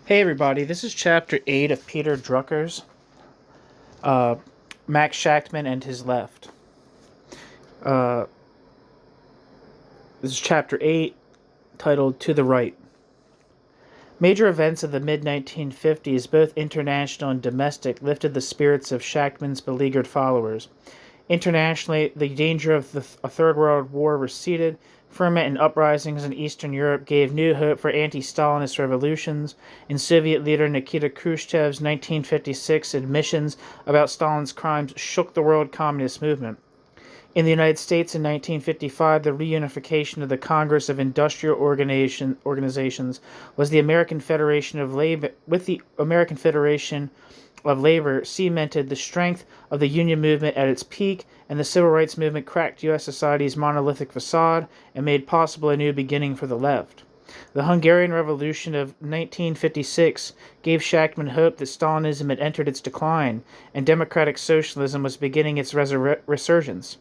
Hey everybody, this is chapter 8 of Peter Drucker's Max Shachtman and His Left. Uh, this is chapter 8, titled To the Right. Major events of the mid-1950s, both international and domestic, lifted the spirits of Shachtman's beleaguered followers. Internationally, the danger of a Third World War receded. Ferment and uprisings in Eastern Europe gave new hope for anti-Stalinist revolutions, and Soviet leader Nikita Khrushchev's 1956 admissions about Stalin's crimes shook the world communist movement. In the United States in 1955, the reunification of the Congress of Industrial Organizations was the American Federation of Labor, with the American Federation of Labor cemented the strength of the union movement at its peak, and the civil rights movement cracked U.S. society's monolithic facade and made possible a new beginning for the left. The Hungarian Revolution of 1956 gave Shachtman hope that Stalinism had entered its decline, and democratic socialism was beginning its resurgence.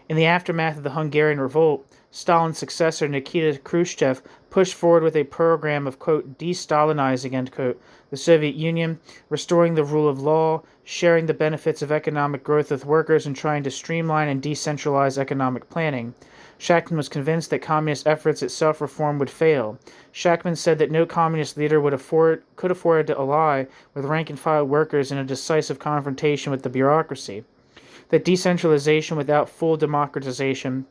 In the aftermath of the Hungarian Revolt, Stalin's successor Nikita Khrushchev pushed forward with a program of, quote, de-Stalinizing, end quote, the Soviet Union, restoring the rule of law, sharing the benefits of economic growth with workers, and trying to streamline and decentralize economic planning. Shachtman was convinced that communist efforts at self-reform would fail. Shachtman said that no communist leader could afford to ally with rank-and-file workers in a decisive confrontation with the bureaucracy. That decentralization without full democratization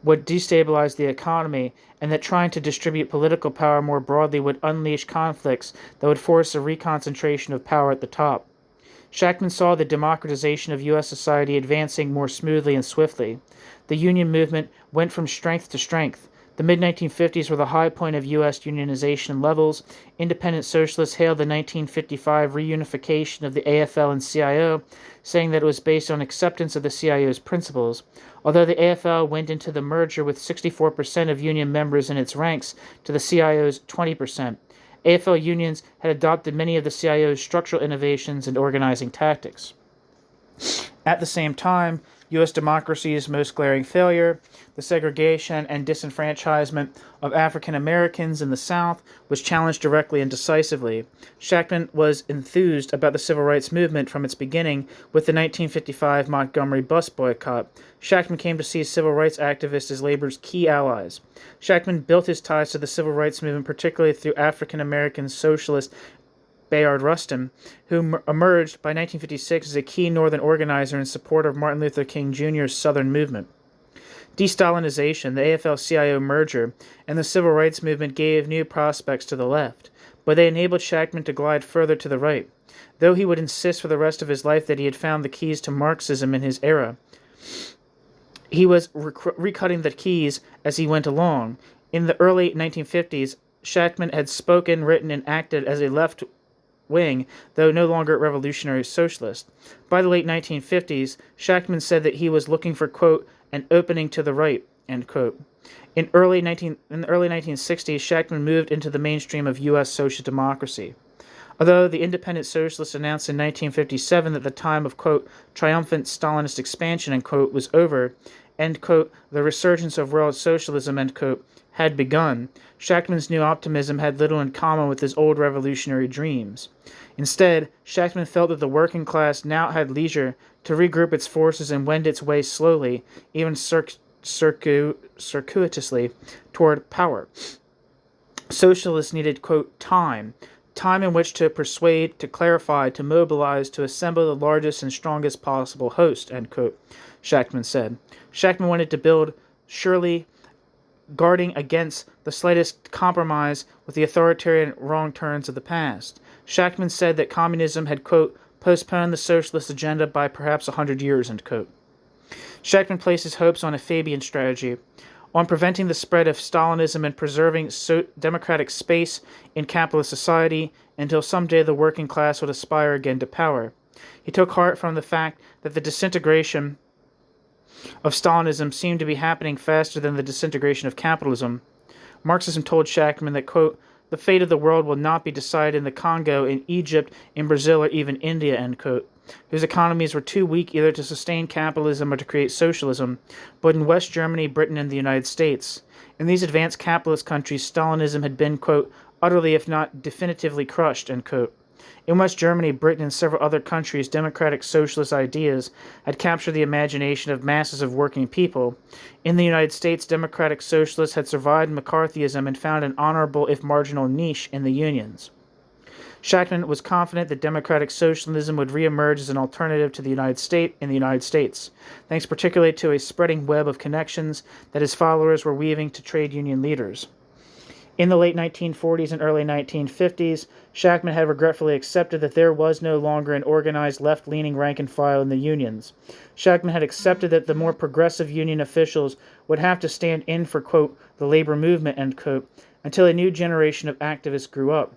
would destabilize the economy, and that trying to distribute political power more broadly would unleash conflicts that would force a reconcentration of power at the top. Shachtman saw the democratization of U.S. society advancing more smoothly and swiftly. The union movement went from strength to strength. The mid-1950s were the high point of U.S. unionization levels. Independent socialists hailed the 1955 reunification of the AFL and CIO, saying that it was based on acceptance of the CIO's principles. Although the AFL went into the merger with 64% of union members in its ranks to the CIO's 20%. AFL unions had adopted many of the CIO's structural innovations and organizing tactics. At the same time, U.S. democracy's most glaring failure, the segregation and disenfranchisement of African Americans in the South, was challenged directly and decisively. Shachtman was enthused about the civil rights movement from its beginning with the 1955 Montgomery bus boycott. Shachtman came to see civil rights activists as labor's key allies. Shachtman built his ties to the civil rights movement particularly through African American socialist Bayard Rustin, who emerged by 1956 as a key Northern organizer in support of Martin Luther King Jr.'s Southern movement. De-Stalinization, the AFL-CIO merger, and the civil rights movement gave new prospects to the left, but they enabled Shachtman to glide further to the right. Though he would insist for the rest of his life that he had found the keys to Marxism in his era, he was recutting the keys as he went along. In the early 1950s, Shachtman had spoken, written, and acted as a left wing, though no longer revolutionary socialist. By the late 1950s, Shachtman said that he was looking for, quote, an opening to the right, end quote. In the early 1960s, Shachtman moved into the mainstream of U.S. social democracy. Although the independent socialists announced in 1957 that the time of, quote, triumphant Stalinist expansion, end quote, was over, end quote, the resurgence of world socialism, end quote, had begun, Shachtman's new optimism had little in common with his old revolutionary dreams. Instead, Shachtman felt that the working class now had leisure to regroup its forces and wend its way slowly, even circuitously, toward power. Socialists needed, quote, time in which to persuade, to clarify, to mobilize, to assemble the largest and strongest possible host, end quote, Shachtman said. Shachtman wanted to build surely, guarding against the slightest compromise with the authoritarian wrong turns of the past. Shachtman said that communism had, quote, postponed the socialist agenda by perhaps 100 years, end quote. Shachtman placed his hopes on a Fabian strategy, on preventing the spread of Stalinism and preserving democratic space in capitalist society until someday the working class would aspire again to power. He took heart from the fact that the disintegration of Stalinism seemed to be happening faster than the disintegration of capitalism. Marxism told Shachtman that, quote, the fate of the world will not be decided in the Congo, in Egypt, in Brazil, or even India, end quote, whose economies were too weak either to sustain capitalism or to create socialism, but in West Germany, Britain, and the United States. In these advanced capitalist countries, Stalinism had been, quote, utterly if not definitively crushed, end quote. In West Germany, Britain, and several other countries, democratic socialist ideas had captured the imagination of masses of working people. In the United States, democratic socialists had survived McCarthyism and found an honorable, if marginal, niche in the unions. Shachtman was confident that democratic socialism would reemerge as an alternative to the United States, thanks particularly to a spreading web of connections that his followers were weaving to trade union leaders. In the late 1940s and early 1950s, Shachtman had regretfully accepted that there was no longer an organized left-leaning rank and file in the unions. Shachtman had accepted that the more progressive union officials would have to stand in for, quote, the labor movement, end quote, until a new generation of activists grew up.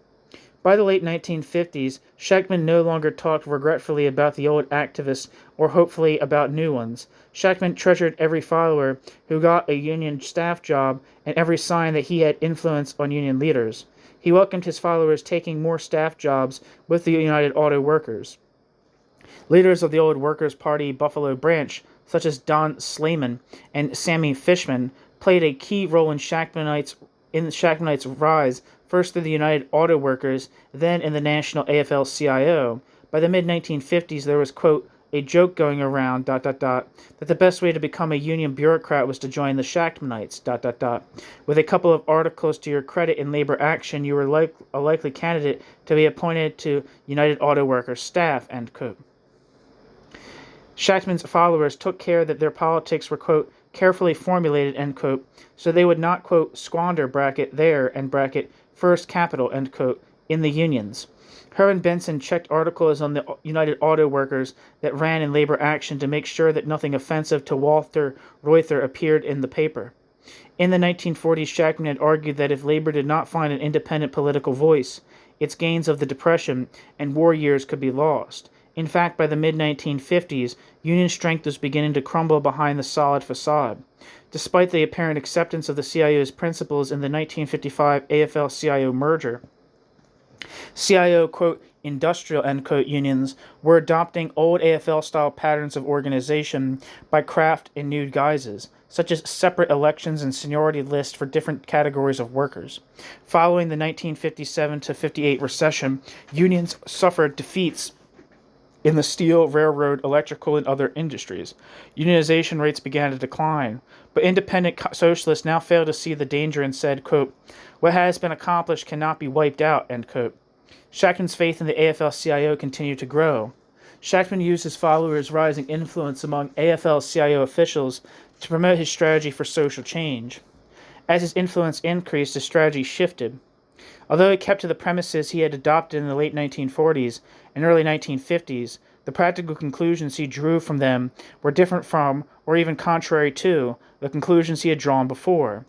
By the late 1950s, Shachtman no longer talked regretfully about the old activists or hopefully about new ones. Shachtman treasured every follower who got a union staff job and every sign that he had influence on union leaders. He welcomed his followers taking more staff jobs with the United Auto Workers. Leaders of the old Workers' Party Buffalo branch, such as Don Slayman and Sammy Fishman, played a key role in Shachtmanite's rise, first through the United Auto Workers, then in the national AFL-CIO. By the mid-1950s, there was, quote, a joke going around, that the best way to become a union bureaucrat was to join the Shachtmanites, With a couple of articles to your credit in labor action, you were a likely candidate to be appointed to United Auto Workers staff, end quote. Shachtman's followers took care that their politics were, quote, carefully formulated, end quote, so they would not, quote, squander, bracket, their, and bracket, first capital, end quote, in the unions. Herman Benson checked articles on the United Auto Workers that ran in labor action to make sure that nothing offensive to Walter Reuther appeared in the paper. In the 1940s, Shachtman had argued that if labor did not find an independent political voice, its gains of the Depression and war years could be lost. In fact, by the mid-1950s, union strength was beginning to crumble behind the solid facade. Despite the apparent acceptance of the CIO's principles in the 1955 AFL-CIO merger, CIO, quote, industrial, end quote, unions were adopting old AFL-style patterns of organization by craft in new guises, such as separate elections and seniority lists for different categories of workers. Following the 1957-58 recession, unions suffered defeats in the steel, railroad, electrical, and other industries. Unionization rates began to decline, but independent socialists now failed to see the danger and said, quote, what has been accomplished cannot be wiped out, end quote. Shachtman's faith in the AFL-CIO continued to grow. Shachtman used his followers' rising influence among AFL-CIO officials to promote his strategy for social change. As his influence increased, his strategy shifted. Although he kept to the premises he had adopted in the late 1940s and early 1950s, the practical conclusions he drew from them were different from, or even contrary to, the conclusions he had drawn before.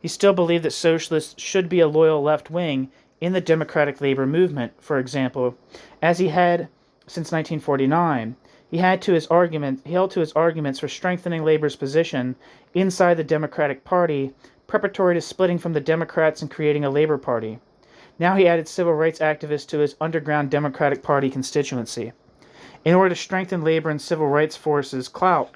He still believed that socialists should be a loyal left wing in the democratic labor movement, for example, as he had since 1949. He held to his arguments for strengthening labor's position inside the Democratic Party, preparatory to splitting from the Democrats and creating a Labor Party. Now he added civil rights activists to his underground Democratic Party constituency. In order to strengthen labor and civil rights forces' clout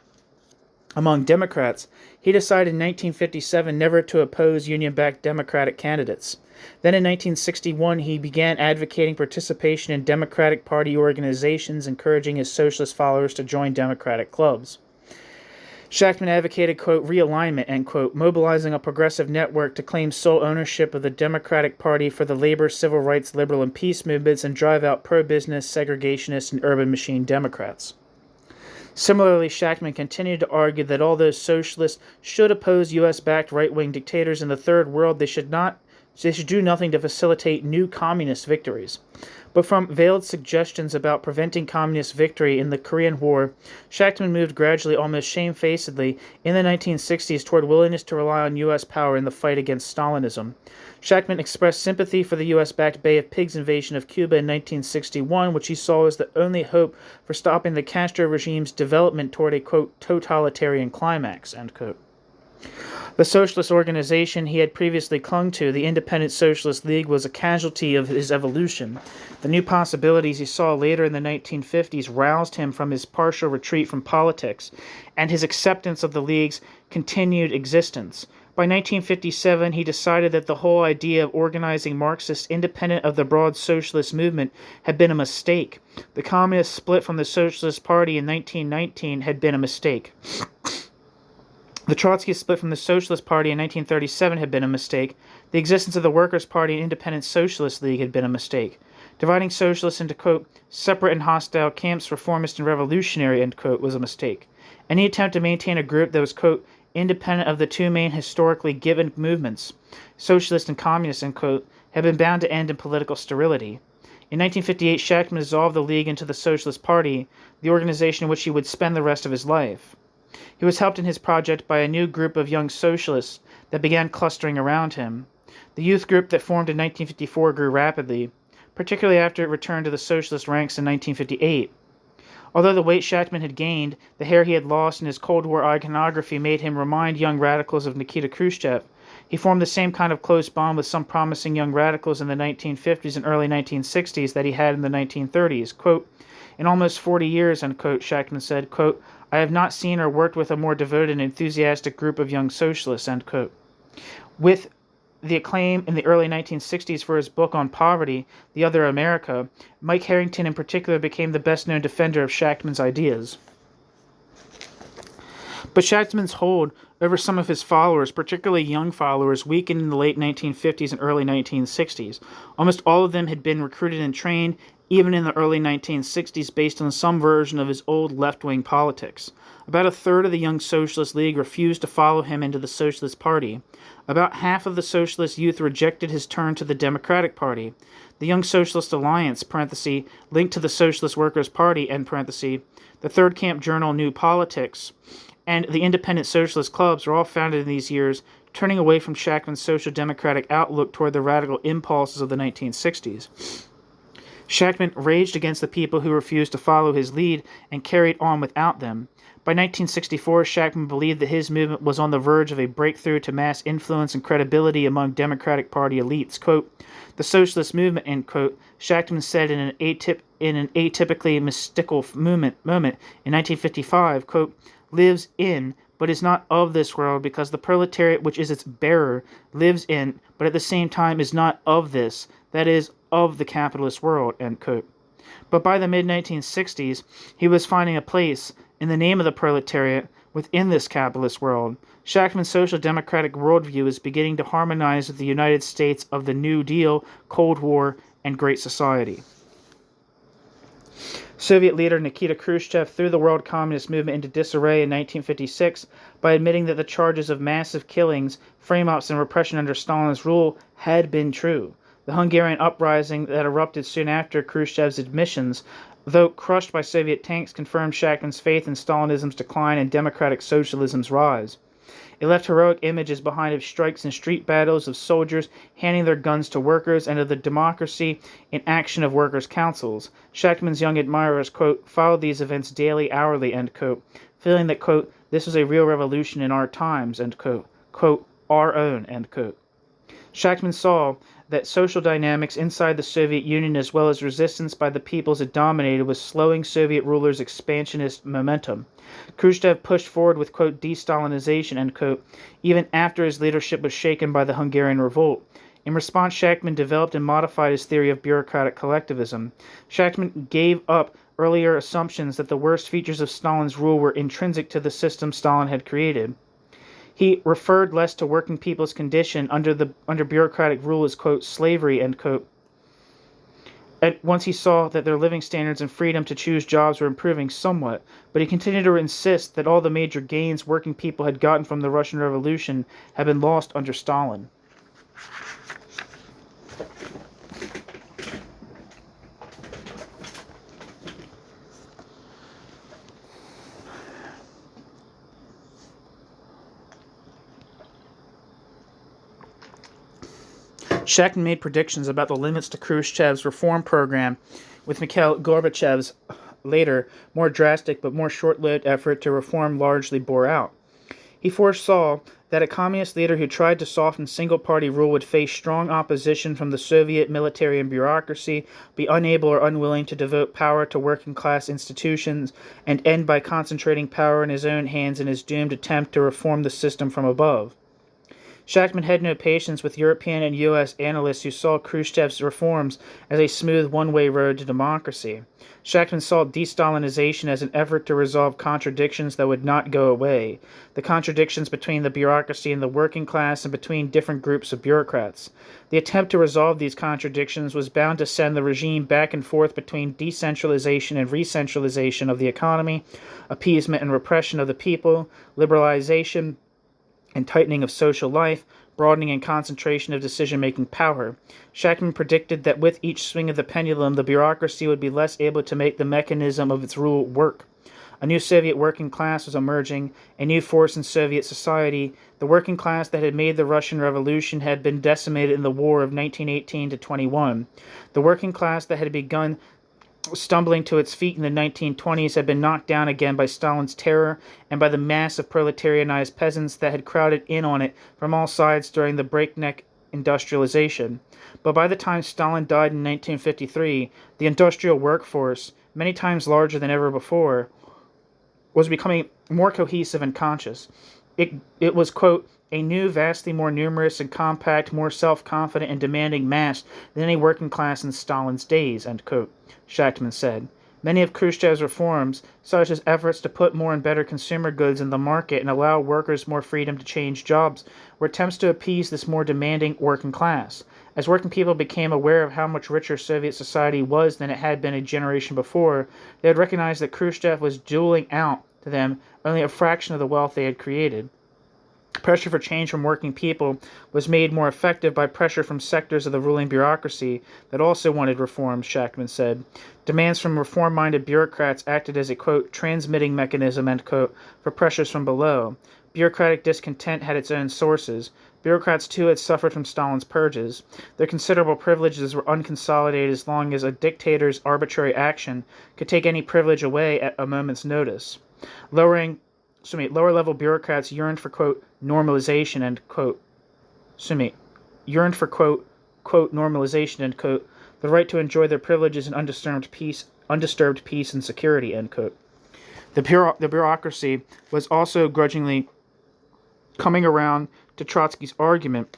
among Democrats, he decided in 1957 never to oppose union-backed Democratic candidates. Then in 1961, he began advocating participation in Democratic Party organizations, encouraging his socialist followers to join Democratic clubs. Shachtman advocated, quote, realignment, end quote, mobilizing a progressive network to claim sole ownership of the Democratic Party for the labor, civil rights, liberal, and peace movements and drive out pro-business, segregationist, and urban machine Democrats. Similarly, Shachtman continued to argue that although socialists should oppose U.S.-backed right-wing dictators in the Third World, they should do nothing to facilitate new communist victories. But from veiled suggestions about preventing communist victory in the Korean War, Shachtman moved gradually, almost shamefacedly, in the 1960s toward willingness to rely on U.S. power in the fight against Stalinism. Shachtman expressed sympathy for the U.S.-backed Bay of Pigs invasion of Cuba in 1961, which he saw as the only hope for stopping the Castro regime's development toward a, quote, totalitarian climax, end quote. The socialist organization he had previously clung to, the Independent Socialist League, was a casualty of his evolution. The new possibilities he saw later in the 1950s roused him from his partial retreat from politics and his acceptance of the League's continued existence. By 1957, he decided that the whole idea of organizing Marxists independent of the broad socialist movement had been a mistake. The Communist split from the Socialist Party in 1919 had been a mistake. The Trotskyist split from the Socialist Party in 1937 had been a mistake. The existence of the Workers' Party and Independent Socialist League had been a mistake. Dividing socialists into, quote, separate and hostile camps, reformist and revolutionary, end quote, was a mistake. Any attempt to maintain a group that was, quote, independent of the two main historically given movements, socialist and communist, end quote, had been bound to end in political sterility. In 1958, Shachtman dissolved the League into the Socialist Party, the organization in which he would spend the rest of his life. He was helped in his project by a new group of young socialists that began clustering around him. The youth group that formed in 1954 grew rapidly, particularly after it returned to the socialist ranks in 1958. Although the weight Shachtman had gained, the hair he had lost, and his Cold War iconography made him remind young radicals of Nikita Khrushchev, he formed the same kind of close bond with some promising young radicals in the 1950s and early 1960s that he had in the 1930s. Quote, in almost 40 years, end quote, Shachtman said, quote, I have not seen or worked with a more devoted and enthusiastic group of young socialists, end quote. With the acclaim in the early 1960s for his book on poverty, The Other America, Mike Harrington in particular became the best-known defender of Shachtman's ideas. But Shachtman's hold over some of his followers, particularly young followers, weakened in the late 1950s and early 1960s. Almost all of them had been recruited and trained, even in the early 1960s, based on some version of his old left-wing politics. About a third of the Young Socialist League refused to follow him into the Socialist Party. About half of the socialist youth rejected his turn to the Democratic Party. The Young Socialist Alliance, parenthesis, linked to the Socialist Workers Party, end parenthesis, the Third Camp Journal New Politics, and the Independent Socialist Clubs were all founded in these years, turning away from Shachtman's social democratic outlook toward the radical impulses of the 1960s. Shachtman raged against the people who refused to follow his lead and carried on without them. By 1964, Shachtman believed that his movement was on the verge of a breakthrough to mass influence and credibility among Democratic Party elites. Quote, the socialist movement, end quote, Shachtman said in an atypically mystical moment in 1955, quote, lives in, but is not of this world, because the proletariat, which is its bearer, lives in, but at the same time is not of this, that is, of the capitalist world, end quote. But by the mid-1960s, he was finding a place, in the name of the proletariat, within this capitalist world. Shachtman's social democratic worldview is beginning to harmonize with the United States of the New Deal, Cold War, and Great Society. Soviet leader Nikita Khrushchev threw the world communist movement into disarray in 1956 by admitting that the charges of massive killings, frame-ups, and repression under Stalin's rule had been true. The Hungarian uprising that erupted soon after Khrushchev's admissions, though crushed by Soviet tanks, confirmed Shachtman's faith in Stalinism's decline and democratic socialism's rise. It left heroic images behind of strikes and street battles, of soldiers handing their guns to workers, and of the democracy in action of workers' councils. Shachtman's young admirers, quote, followed these events daily, hourly, end quote, feeling that, quote, this was a real revolution in our times, end quote, our own, end quote. Shachtman saw that social dynamics inside the Soviet Union, as well as resistance by the peoples it dominated, was slowing Soviet rulers' expansionist momentum. Khrushchev pushed forward with, quote, de-Stalinization, end quote, even after his leadership was shaken by the Hungarian revolt. In response, Shachtman developed and modified his theory of bureaucratic collectivism. Shachtman gave up earlier assumptions that the worst features of Stalin's rule were intrinsic to the system Stalin had created. He referred less to working people's condition under bureaucratic rule as, quote, slavery, end quote. And once he saw that their living standards and freedom to choose jobs were improving somewhat, but he continued to insist that all the major gains working people had gotten from the Russian Revolution had been lost under Stalin. Shachtman made predictions about the limits to Khrushchev's reform program, with Mikhail Gorbachev's later, more drastic but more short-lived effort to reform largely bore out. He foresaw that a communist leader who tried to soften single-party rule would face strong opposition from the Soviet military and bureaucracy, be unable or unwilling to devote power to working-class institutions, and end by concentrating power in his own hands in his doomed attempt to reform the system from above. Shachtman had no patience with European and U.S. analysts who saw Khrushchev's reforms as a smooth one-way road to democracy. Shachtman saw de-Stalinization as an effort to resolve contradictions that would not go away, the contradictions between the bureaucracy and the working class and between different groups of bureaucrats. The attempt to resolve these contradictions was bound to send the regime back and forth between decentralization and re-centralization of the economy, appeasement and repression of the people, liberalization and tightening of social life, broadening and concentration of decision-making power. Shachtman predicted that with each swing of the pendulum, the bureaucracy would be less able to make the mechanism of its rule work. A new Soviet working class was emerging, a new force in Soviet society. The working class that had made the Russian Revolution had been decimated in the war of 1918 to 21. The working class that had begun stumbling to its feet in the 1920s had been knocked down again by Stalin's terror and by the mass of proletarianized peasants that had crowded in on it from all sides during the breakneck industrialization. But by the time Stalin died in 1953, the industrial workforce, many times larger than ever before, was becoming more cohesive and conscious. It was, quote, a new, vastly more numerous and compact, more self-confident and demanding mass than any working class in Stalin's days, end quote, Shachtman said. Many of Khrushchev's reforms, such as efforts to put more and better consumer goods in the market and allow workers more freedom to change jobs, were attempts to appease this more demanding working class. As working people became aware of how much richer Soviet society was than it had been a generation before, they had recognized that Khrushchev was doling out to them only a fraction of the wealth they had created. Pressure for change from working people was made more effective by pressure from sectors of the ruling bureaucracy that also wanted reforms, Shachtman said. Demands from reform-minded bureaucrats acted as a, quote, transmitting mechanism, end quote, for pressures from below. Bureaucratic discontent had its own sources. Bureaucrats, too, had suffered from Stalin's purges. Their considerable privileges were unconsolidated as long as a dictator's arbitrary action could take any privilege away at a moment's notice. Lower-level bureaucrats yearned for, quote, normalization, end quote. Normalization, end quote, the right to enjoy their privileges in undisturbed peace and security, end quote. The bureaucracy was also grudgingly coming around to Trotsky's argument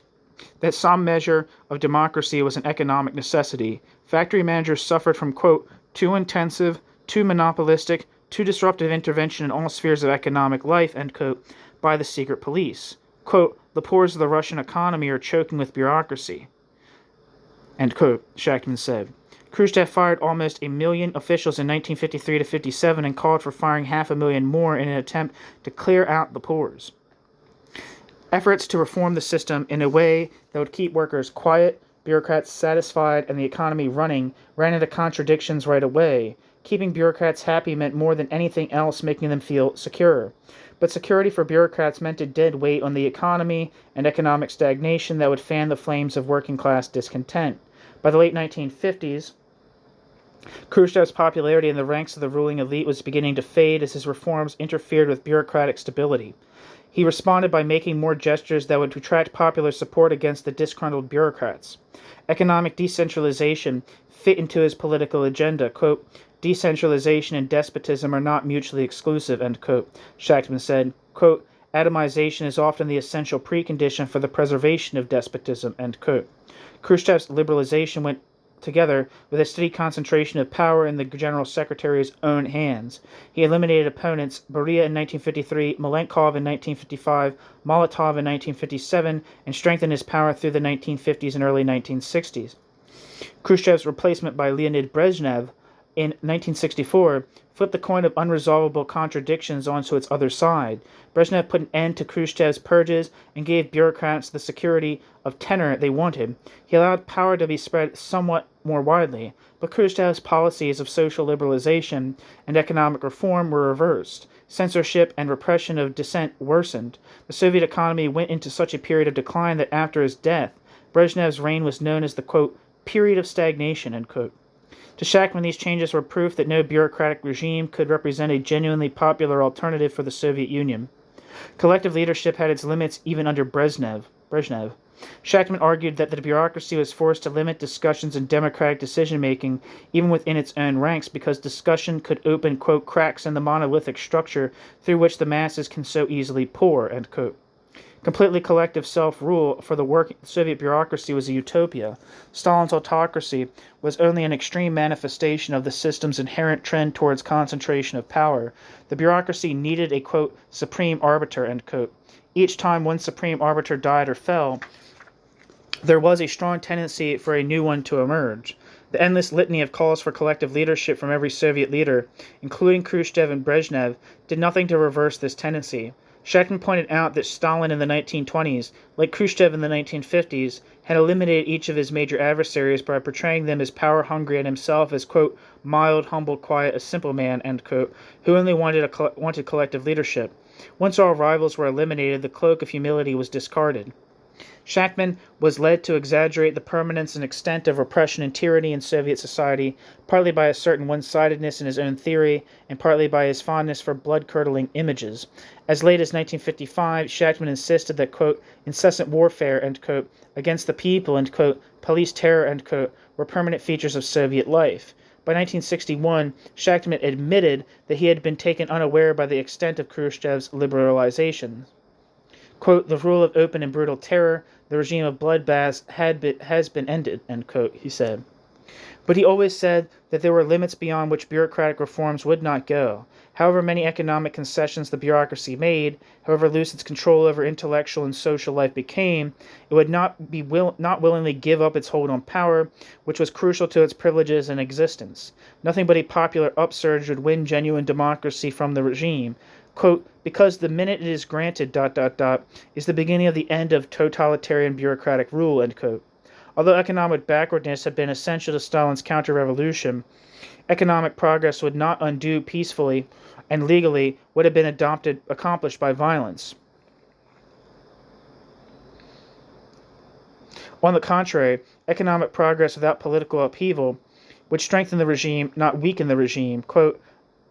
that some measure of democracy was an economic necessity. Factory managers suffered from, quote, too intensive, too monopolistic, too disruptive intervention in all spheres of economic life, end quote, by the secret police. Quote, the pores of the Russian economy are choking with bureaucracy, end quote, Shachtman said. Khrushchev fired almost 1 million officials in 1953 to 57 and called for firing 500,000 more in an attempt to clear out the pores. Efforts to reform the system in a way that would keep workers quiet, bureaucrats satisfied, and the economy running ran into contradictions right away. Keeping bureaucrats happy meant more than anything else making them feel secure. But security for bureaucrats meant a dead weight on the economy and economic stagnation that would fan the flames of working-class discontent. By the late 1950s, Khrushchev's popularity in the ranks of the ruling elite was beginning to fade as his reforms interfered with bureaucratic stability. He responded by making more gestures that would attract popular support against the disgruntled bureaucrats. Economic decentralization fit into his political agenda. Quote, decentralization and despotism are not mutually exclusive, end quote, Shachtman said. Quote, atomization is often the essential precondition for the preservation of despotism, end quote. Khrushchev's liberalization went together with a steady concentration of power in the General Secretary's own hands. He eliminated opponents, Beria in 1953, Malenkov in 1955, Molotov in 1957, and strengthened his power through the 1950s and early 1960s. Khrushchev's replacement by Leonid Brezhnev in 1964 flipped the coin of unresolvable contradictions onto its other side. Brezhnev put an end to Khrushchev's purges and gave bureaucrats the security of tenure they wanted. He allowed power to be spread somewhat more widely, but Khrushchev's policies of social liberalization and economic reform were reversed. Censorship and repression of dissent worsened. The Soviet economy went into such a period of decline that after his death, Brezhnev's reign was known as the, quote, period of stagnation, end quote. To Shachtman, these changes were proof that no bureaucratic regime could represent a genuinely popular alternative for the Soviet Union. Collective leadership had its limits even under Brezhnev. Shachtman argued that the bureaucracy was forced to limit discussions and democratic decision-making even within its own ranks because discussion could open, quote, cracks in the monolithic structure through which the masses can so easily pour, end quote. Completely collective self-rule for the Soviet bureaucracy was a utopia. Stalin's autocracy was only an extreme manifestation of the system's inherent trend towards concentration of power. The bureaucracy needed a, quote, supreme arbiter, end quote. Each time one supreme arbiter died or fell, there was a strong tendency for a new one to emerge. The endless litany of calls for collective leadership from every Soviet leader, including Khrushchev and Brezhnev, did nothing to reverse this tendency. Shachtman pointed out that Stalin in the 1920s, like Khrushchev in the 1950s, had eliminated each of his major adversaries by portraying them as power-hungry and himself as, quote, mild, humble, quiet, a simple man, end quote, who only wanted collective leadership. Once all rivals were eliminated, the cloak of humility was discarded. Shachtman was led to exaggerate the permanence and extent of repression and tyranny in Soviet society, partly by a certain one-sidedness in his own theory, and partly by his fondness for blood-curdling images. As late as 1955, Shachtman insisted that, quote, incessant warfare, end quote, against the people, end quote, police terror, end quote, were permanent features of Soviet life. By 1961, Shachtman admitted that he had been taken unaware by the extent of Khrushchev's liberalization. Quote, the rule of open and brutal terror, the regime of bloodbaths has been ended, end quote, he said. But he always said that there were limits beyond which bureaucratic reforms would not go. However many economic concessions the bureaucracy made, however loose its control over intellectual and social life became, it would not willingly give up its hold on power, which was crucial to its privileges and existence. Nothing but a popular upsurge would win genuine democracy from the regime. Quote, because the minute it is granted, is the beginning of the end of totalitarian bureaucratic rule, end quote. Although economic backwardness had been essential to Stalin's counter-revolution, economic progress would not undo peacefully and legally what had been accomplished by violence. On the contrary, economic progress without political upheaval would strengthen the regime, not weaken the regime. Quote,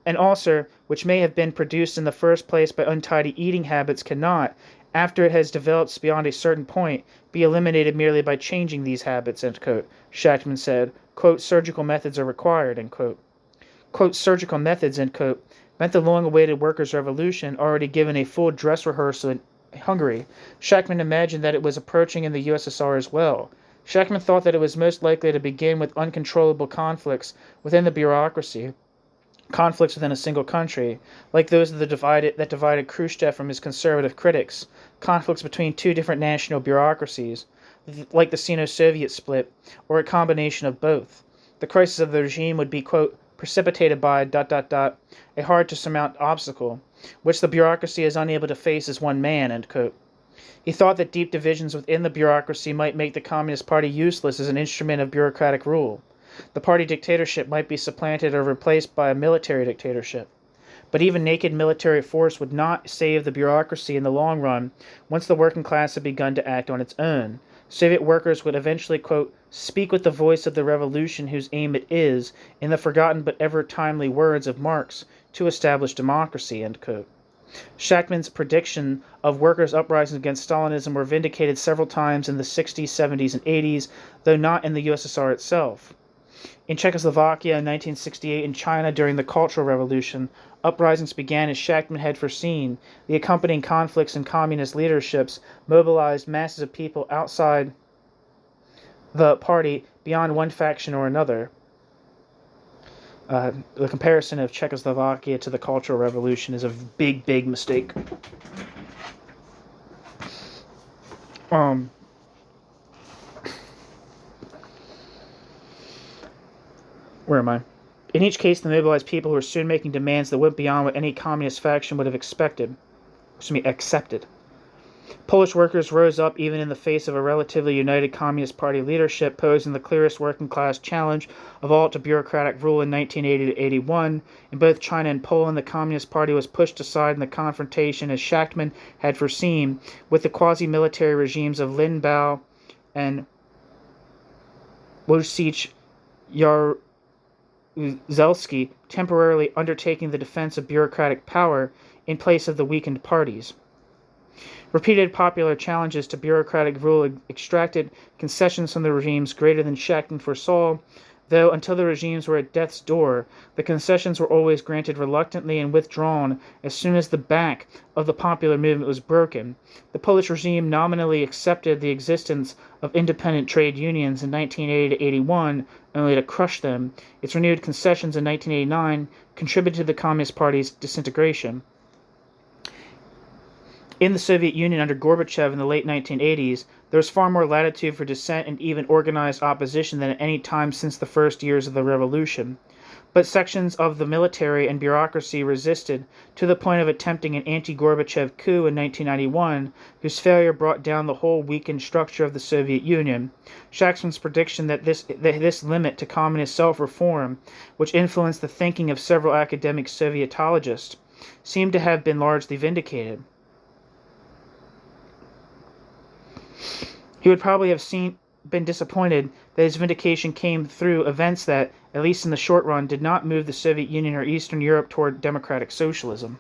an ulcer, which may have been produced in the first place by untidy eating habits, cannot, after it has developed beyond a certain point, be eliminated merely by changing these habits, end quote. Shachtman said, quote, surgical methods are required, end quote. Quote, surgical methods, end quote, meant the long-awaited workers' revolution, already given a full dress rehearsal in Hungary. Shachtman imagined that it was approaching in the USSR as well. Shachtman thought that it was most likely to begin with uncontrollable conflicts within the bureaucracy, conflicts within a single country, like those that divided Khrushchev from his conservative critics, conflicts between two different national bureaucracies, like the Sino-Soviet split, or a combination of both. The crisis of the regime would be, quote, precipitated by, a hard-to-surmount obstacle, which the bureaucracy is unable to face as one man, end quote. He thought that deep divisions within the bureaucracy might make the Communist Party useless as an instrument of bureaucratic rule. The party dictatorship might be supplanted or replaced by a military dictatorship. But even naked military force would not save the bureaucracy in the long run once the working class had begun to act on its own. Soviet workers would eventually, quote, speak with the voice of the revolution whose aim it is, in the forgotten but ever timely words of Marx, to establish democracy, end quote. Shachtman's prediction of workers' uprisings against Stalinism were vindicated several times in the 60s, 70s, and 80s, though not in the USSR itself. In Czechoslovakia in 1968 and China during the Cultural Revolution, uprisings began as Shachtman had foreseen. The accompanying conflicts in communist leaderships mobilized masses of people outside the party beyond one faction or another. The comparison of Czechoslovakia to the Cultural Revolution is a big, big mistake. Where am I? In each case, the mobilized people were soon making demands that went beyond what any communist faction would have accepted. Polish workers rose up even in the face of a relatively united Communist Party leadership, posing the clearest working class challenge of all to bureaucratic rule in 1980 to 81. In both China and Poland, the Communist Party was pushed aside in the confrontation, as Shachtman had foreseen, with the quasi-military regimes of Lin Bao and Wojciech Jaruzelski temporarily undertaking the defense of bureaucratic power in place of the weakened parties. Repeated popular challenges to bureaucratic rule extracted concessions from the regimes greater than Shachtman foresaw, Though, until the regimes were at death's door, the concessions were always granted reluctantly and withdrawn as soon as the back of the popular movement was broken. The Polish regime nominally accepted the existence of independent trade unions in 1980 to 81, only to crush them. Its renewed concessions in 1989 contributed to the Communist Party's disintegration. In the Soviet Union under Gorbachev in the late 1980s, there was far more latitude for dissent and even organized opposition than at any time since the first years of the revolution. But sections of the military and bureaucracy resisted, to the point of attempting an anti-Gorbachev coup in 1991, whose failure brought down the whole weakened structure of the Soviet Union. Shachtman's prediction that this limit to communist self-reform, which influenced the thinking of several academic Sovietologists, seemed to have been largely vindicated. He would probably have been disappointed that his vindication came through events that, at least in the short run, did not move the Soviet Union or Eastern Europe toward democratic socialism.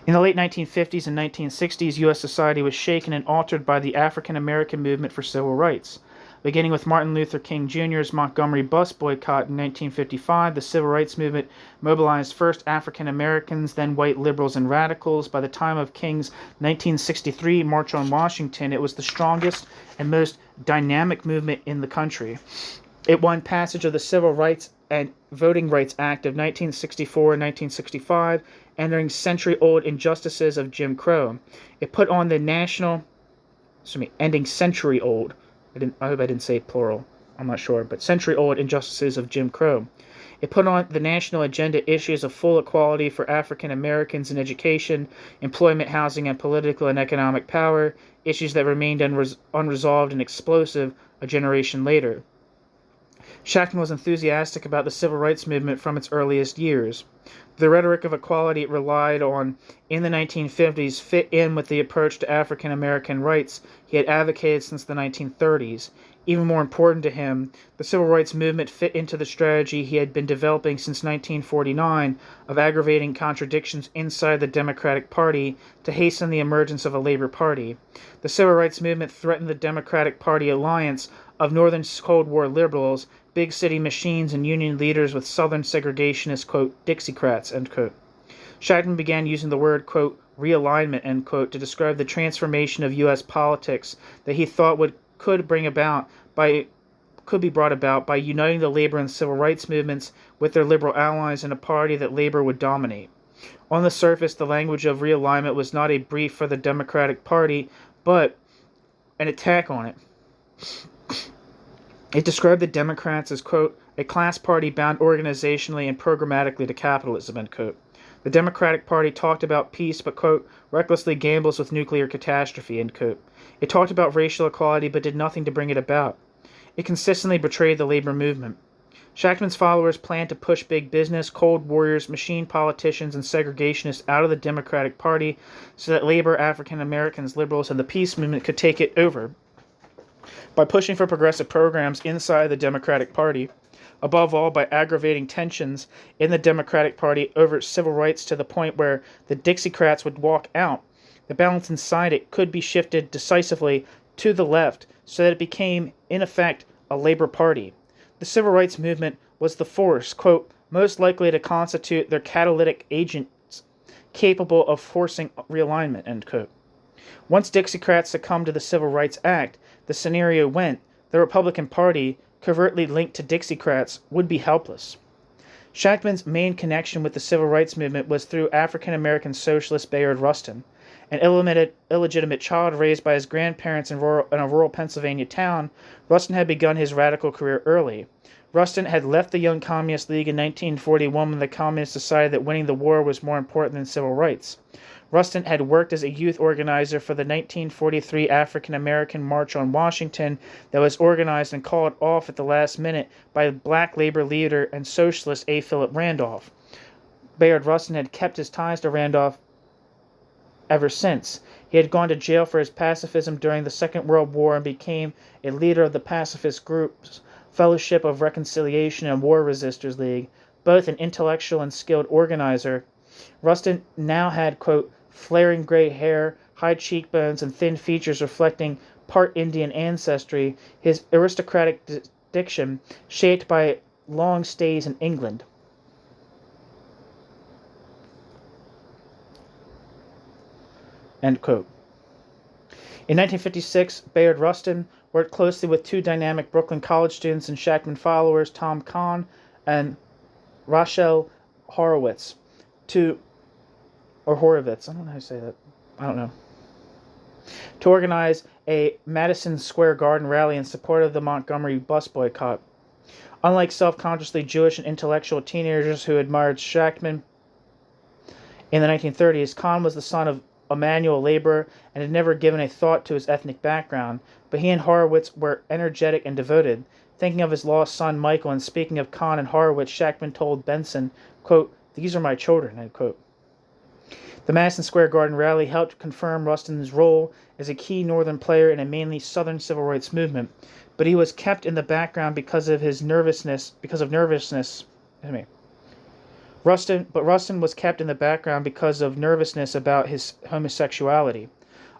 In the late 1950s and 1960s, U.S. society was shaken and altered by the African American movement for civil rights. Beginning with Martin Luther King Jr.'s Montgomery bus boycott in 1955, the civil rights movement mobilized first African Americans, then white liberals and radicals. By the time of King's 1963 March on Washington, it was the strongest and most dynamic movement in the country. It won passage of the Civil Rights and Voting Rights Act of 1964 and 1965, ending century-old injustices of Jim Crow. It put on the ending century-old. I hope I didn't say plural. I'm not sure, but century-old injustices of Jim Crow. It put on the national agenda issues of full equality for African Americans in education, employment, housing, and political and economic power, issues that remained unresolved and explosive a generation later. Shachtman was enthusiastic about the civil rights movement from its earliest years. The rhetoric of equality it relied on in the 1950s fit in with the approach to African American rights he had advocated since the 1930s. Even more important to him, the civil rights movement fit into the strategy he had been developing since 1949 of aggravating contradictions inside the Democratic Party to hasten the emergence of a Labor Party. The civil rights movement threatened the Democratic Party alliance of Northern Cold War liberals, big city machines, and union leaders with Southern segregationist, quote, Dixiecrats, end quote. Shachtman began using the word, quote, realignment, end quote, to describe the transformation of U.S. politics that he thought could be brought about by uniting the labor and civil rights movements with their liberal allies in a party that labor would dominate. On the surface, the language of realignment was not a brief for the Democratic Party, but an attack on it. It described the Democrats as, quote, a class party bound organizationally and programmatically to capitalism, end quote. The Democratic Party talked about peace, but, quote, recklessly gambles with nuclear catastrophe, end quote. It talked about racial equality, but did nothing to bring it about. It consistently betrayed the labor movement. Shachtman's followers planned to push big business, cold warriors, machine politicians, and segregationists out of the Democratic Party so that labor, African Americans, liberals, and the peace movement could take it over. By pushing for progressive programs inside the Democratic Party, above all by aggravating tensions in the Democratic Party over civil rights to the point where the Dixiecrats would walk out, the balance inside it could be shifted decisively to the left so that it became, in effect, a labor party. The civil rights movement was the force, quote, most likely to constitute their catalytic agents capable of forcing realignment, end quote. Once Dixiecrats succumbed to the Civil Rights Act, the scenario went, the Republican Party, covertly linked to Dixiecrats, would be helpless. Shachtman's main connection with the civil rights movement was through African-American socialist Bayard Rustin, an illegitimate child raised by his grandparents in a rural Pennsylvania town. Rustin had begun his radical career early. Rustin had left the Young Communist League in 1941 when the Communists decided that winning the war was more important than civil rights. Rustin had worked as a youth organizer for the 1943 African-American March on Washington that was organized and called off at the last minute by black labor leader and socialist A. Philip Randolph. Bayard Rustin had kept his ties to Randolph ever since. He had gone to jail for his pacifism during the Second World War and became a leader of the pacifist groups Fellowship of Reconciliation and War Resisters League, both an intellectual and skilled organizer. Rustin now had, quote, flaring gray hair, high cheekbones, and thin features reflecting part Indian ancestry. His aristocratic diction shaped by long stays in England. End quote. In 1956, Bayard Rustin worked closely with two dynamic Brooklyn College students and Shachtman followers, Tom Kahn and Rachel Horowitz, Horowitz, I don't know how to say that. I don't know. To organize a Madison Square Garden rally in support of the Montgomery bus boycott. Unlike self-consciously Jewish and intellectual teenagers who admired Shachtman in the 1930s, Kahn was the son of a manual laborer and had never given a thought to his ethnic background, but he and Horowitz were energetic and devoted. Thinking of his lost son Michael and speaking of Kahn and Horowitz, Shachtman told Benson, quote, "These are my children," end quote. The Madison Square Garden rally helped confirm Rustin's role as a key northern player in a mainly southern civil rights movement, but he was kept in the background because of nervousness. Rustin was kept in the background because of nervousness about his homosexuality.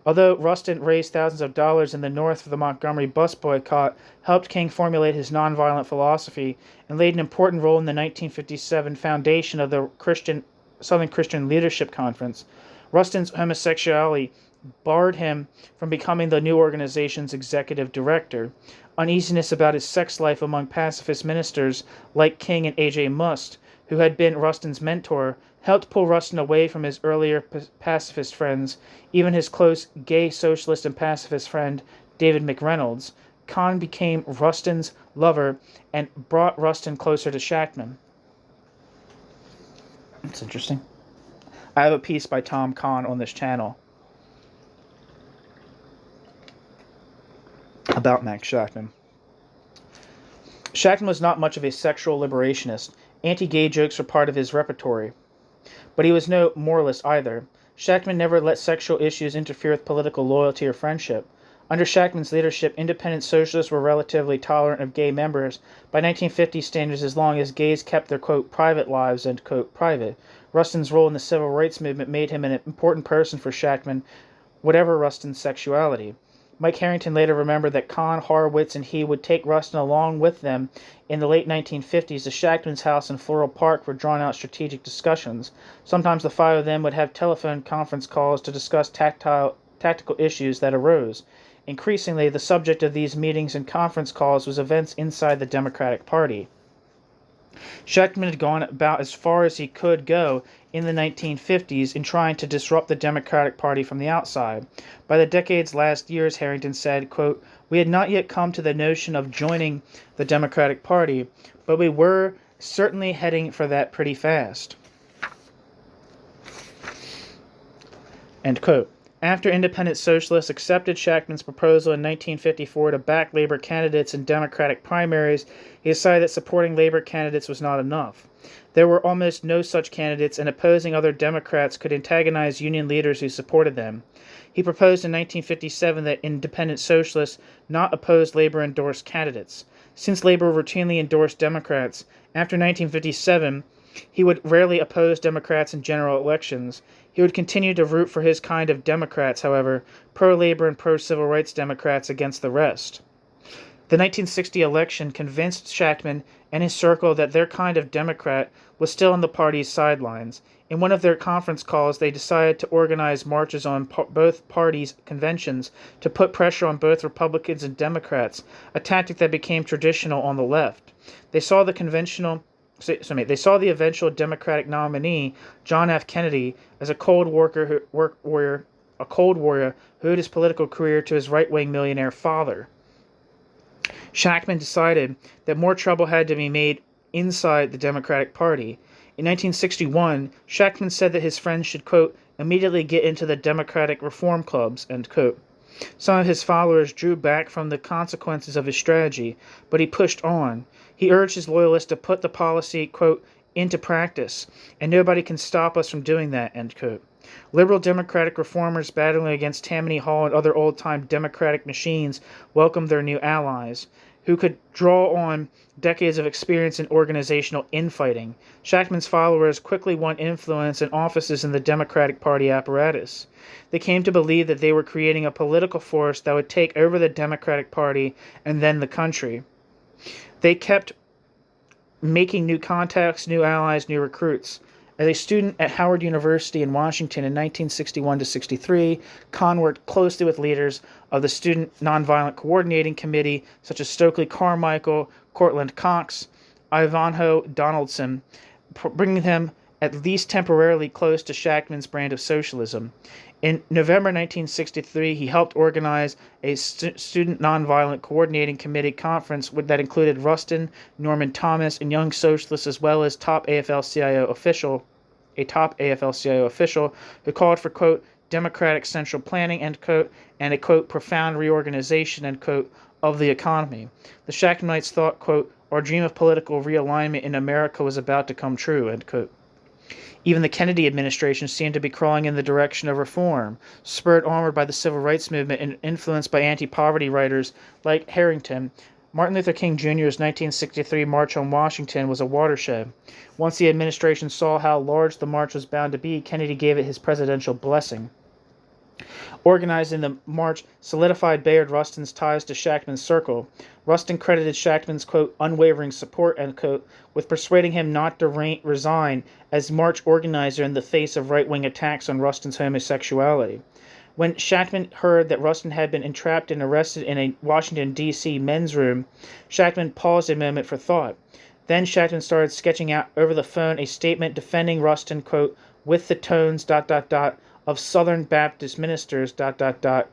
Although Rustin raised thousands of dollars in the North for the Montgomery bus boycott, helped King formulate his nonviolent philosophy, and laid an important role in the 1957 foundation of the Southern Christian Leadership Conference, Rustin's homosexuality barred him from becoming the new organization's executive director. Uneasiness about his sex life among pacifist ministers like King and A.J. Must, who had been Rustin's mentor, helped pull Rustin away from his earlier pacifist friends, even his close gay socialist and pacifist friend David McReynolds. Kahn became Rustin's lover and brought Rustin closer to Shachtman. That's interesting. I have a piece by Tom Kahn on this channel about Max Shachtman. Shachtman was not much of a sexual liberationist. Anti-gay jokes were part of his repertory. But he was no moralist either. Shachtman never let sexual issues interfere with political loyalty or friendship. Under Shachtman's leadership, independent socialists were relatively tolerant of gay members by 1950 standards as long as gays kept their, quote, private lives, end quote, private. Rustin's role in the civil rights movement made him an important person for Shachtman, whatever Rustin's sexuality. Mike Harrington later remembered that Kahn, Horowitz, and he would take Rustin along with them in the late 1950s to Shachtman's house in Floral Park for drawn-out strategic discussions. Sometimes the five of them would have telephone conference calls to discuss tactical issues that arose. Increasingly, the subject of these meetings and conference calls was events inside the Democratic Party. Shachtman had gone about as far as he could go in the 1950s in trying to disrupt the Democratic Party from the outside. By the decade's last years, Harrington said, quote, "We had not yet come to the notion of joining the Democratic Party, but we were certainly heading for that pretty fast." End quote. After independent socialists accepted Shachtman's proposal in 1954 to back labor candidates in Democratic primaries, he decided that supporting labor candidates was not enough. There were almost no such candidates, and opposing other Democrats could antagonize union leaders who supported them. He proposed in 1957 that independent socialists not oppose labor-endorsed candidates. Since labor routinely endorsed Democrats, after 1957, he would rarely oppose Democrats in general elections. He would continue to root for his kind of Democrats, however, pro-labor and pro-civil rights Democrats against the rest. The 1960 election convinced Shachtman and his circle that their kind of Democrat was still on the party's sidelines. In one of their conference calls, they decided to organize marches on both parties' conventions to put pressure on both Republicans and Democrats, a tactic that became traditional on the left. They saw the eventual Democratic nominee, John F. Kennedy, as a cold warrior who owed his political career to his right-wing millionaire father. Shachtman decided that more trouble had to be made inside the Democratic Party. In 1961, Shachtman said that his friends should, quote, immediately get into the Democratic reform clubs, end quote. Some of his followers drew back from the consequences of his strategy, but he pushed on. He urged his loyalists to put the policy, quote, into practice, and nobody can stop us from doing that, end quote. Liberal Democratic reformers battling against Tammany Hall and other old-time Democratic machines welcomed their new allies, who could draw on decades of experience in organizational infighting. Shachtman's followers quickly won influence and offices in the Democratic Party apparatus. They came to believe that they were creating a political force that would take over the Democratic Party and then the country. They kept making new contacts, new allies, new recruits. As a student at Howard University in Washington in 1961 to 63, Kahn worked closely with leaders of the Student Nonviolent Coordinating Committee, such as Stokely Carmichael, Cortlandt Cox, Ivanhoe Donaldson, bringing them at least temporarily close to Shachtman's brand of socialism. In November 1963, he helped organize a Student Nonviolent Coordinating Committee conference that included Rustin, Norman Thomas, and young socialists, as well as a top AFL-CIO official who called for, quote, democratic central planning, end quote, and a, quote, profound reorganization, end quote, of the economy. The Shachtmanites thought, quote, our dream of political realignment in America was about to come true, end quote. Even the Kennedy administration seemed to be crawling in the direction of reform, spurred onward by the civil rights movement and influenced by anti-poverty writers like Harrington. Martin Luther King Jr.'s 1963 March on Washington was a watershed. Once the administration saw how large the march was bound to be, Kennedy gave it his presidential blessing. Organizing the march solidified Bayard Rustin's ties to Shachtman's circle. Rustin credited Shachtman's, quote, unwavering support, end quote, with persuading him not to resign as march organizer in the face of right-wing attacks on Rustin's homosexuality. When Shachtman heard that Rustin had been entrapped and arrested in a Washington, D.C. men's room, Shachtman paused a moment for thought. Then Shachtman started sketching out over the phone a statement defending Rustin, quote, with the tones, of Southern Baptist ministers,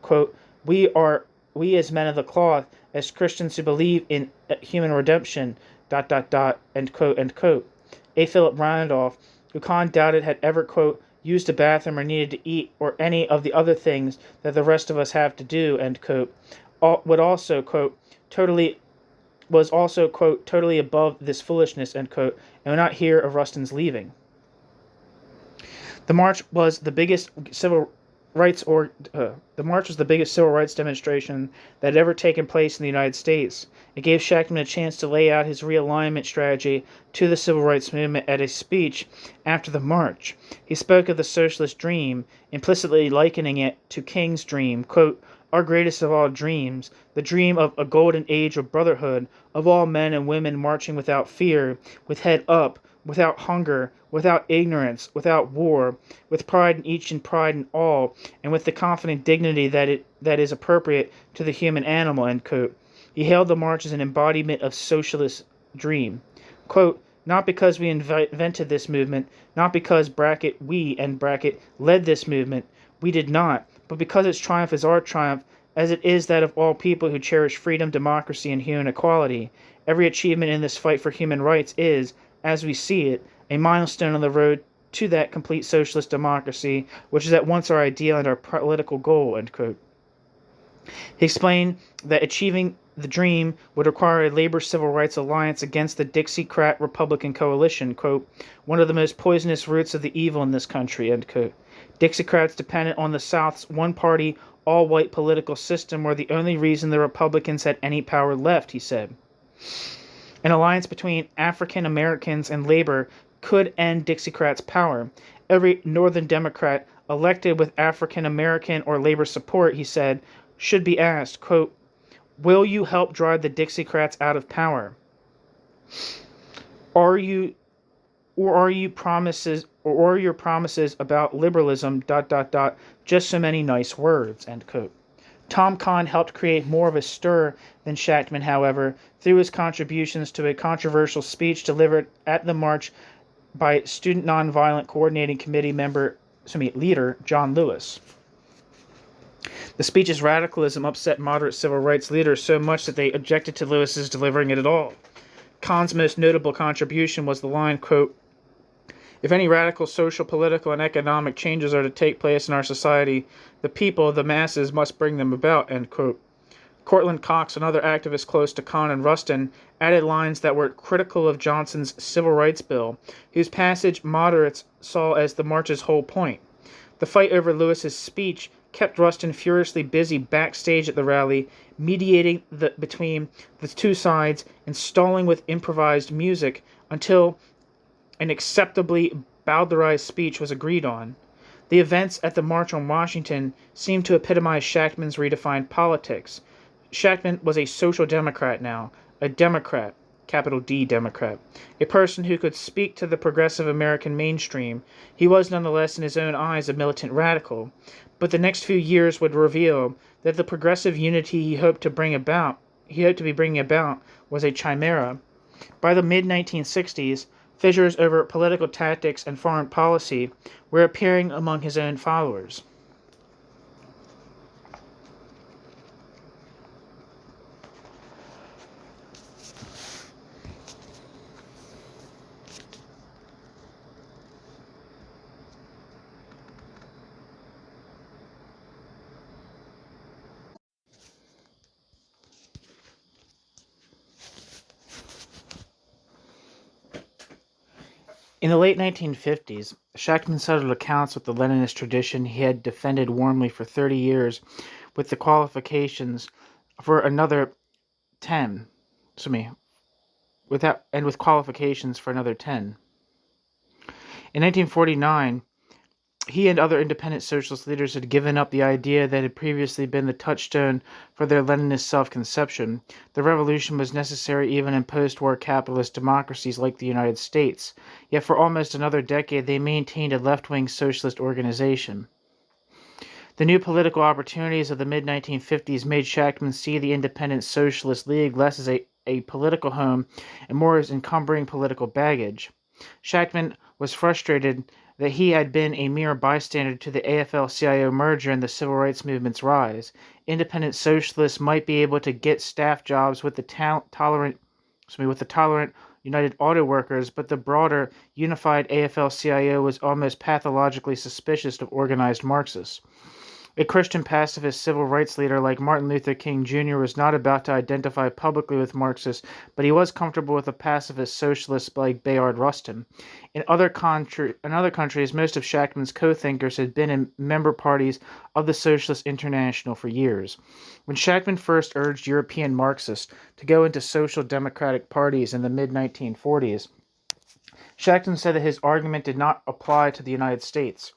quote, we as men of the cloth, as Christians who believe in human redemption, end quote. A. Philip Randolph, who Kahn doubted had ever, quote, used a bathroom or needed to eat or any of the other things that the rest of us have to do, end quote, was also, quote, totally above this foolishness, end quote, and would not hear of Rustin's leaving. The march was the biggest civil rights demonstration that had ever taken place in the United States. It gave Shachtman a chance to lay out his realignment strategy to the civil rights movement at a speech after the march. He spoke of the socialist dream, implicitly likening it to King's dream, quote, our greatest of all dreams, the dream of a golden age of brotherhood, of all men and women marching without fear, with head up, without hunger, without ignorance, without war, with pride in each and pride in all, and with the confident dignity that is appropriate to the human animal, end quote. He hailed the march as an embodiment of socialist dream. Quote, not because we invented this movement, not because, we, led this movement, we did not, but because its triumph is our triumph, as it is that of all people who cherish freedom, democracy, and human equality. Every achievement in this fight for human rights is, as we see it, a milestone on the road to that complete socialist democracy, which is at once our ideal and our political goal, end quote. He explained that achieving the dream would require a labor civil rights alliance against the Dixiecrat Republican coalition, quote, one of the most poisonous roots of the evil in this country, end quote. Dixiecrats dependent on the South's one-party, all-white political system were the only reason the Republicans had any power left, he said. An alliance between African Americans and labor could end Dixiecrats' power. Every Northern Democrat elected with African American or labor support, he said, should be asked, quote, will you help drive the Dixiecrats out of power? Are your promises about liberalism, just so many nice words, end quote. Tom Kahn helped create more of a stir than Shachtman, however, through his contributions to a controversial speech delivered at the march by Student Nonviolent Coordinating Committee leader John Lewis. The speech's radicalism upset moderate civil rights leaders so much that they objected to Lewis's delivering it at all. Kahn's most notable contribution was the line, quote, if any radical social, political, and economic changes are to take place in our society, the people, the masses, must bring them about, end quote. Cortlandt Cox, another activist close to Kahn and Rustin, added lines that were critical of Johnson's Civil Rights Bill, whose passage moderates saw as the march's whole point. The fight over Lewis's speech kept Rustin furiously busy backstage at the rally, mediating between the two sides and stalling with improvised music until an acceptably bowdlerized speech was agreed on. The events at the March on Washington seemed to epitomize Shachtman's redefined politics. Shachtman was a social democrat now, a Democrat, capital D Democrat, a person who could speak to the progressive American mainstream. He was nonetheless in his own eyes a militant radical, but the next few years would reveal that the progressive unity he hoped to be bringing about was a chimera. By the mid-1960s, fissures over political tactics and foreign policy were appearing among his own followers. In the late 1950s, Shachtman settled accounts with the Leninist tradition he had defended warmly for 30 years with the qualifications for another 10. With qualifications for another 10. In 1949, he and other independent socialist leaders had given up the idea that had previously been the touchstone for their Leninist self-conception. The revolution was necessary even in post-war capitalist democracies like the United States, yet for almost another decade they maintained a left-wing socialist organization. The new political opportunities of the mid-1950s made Shachtman see the Independent Socialist League less as a political home and more as encumbering political baggage. Shachtman was frustrated that he had been a mere bystander to the AFL-CIO merger and the civil rights movement's rise. Independent socialists might be able to get staff jobs with the tolerant United Auto Workers, but the broader, unified AFL-CIO was almost pathologically suspicious of organized Marxists. A Christian pacifist civil rights leader like Martin Luther King Jr. was not about to identify publicly with Marxists, but he was comfortable with a pacifist socialist like Bayard Rustin. In other countries, most of Shachtman's co-thinkers had been in member parties of the Socialist International for years. When Shachtman first urged European Marxists to go into social democratic parties in the mid-1940s, Shachtman said that his argument did not apply to the United States.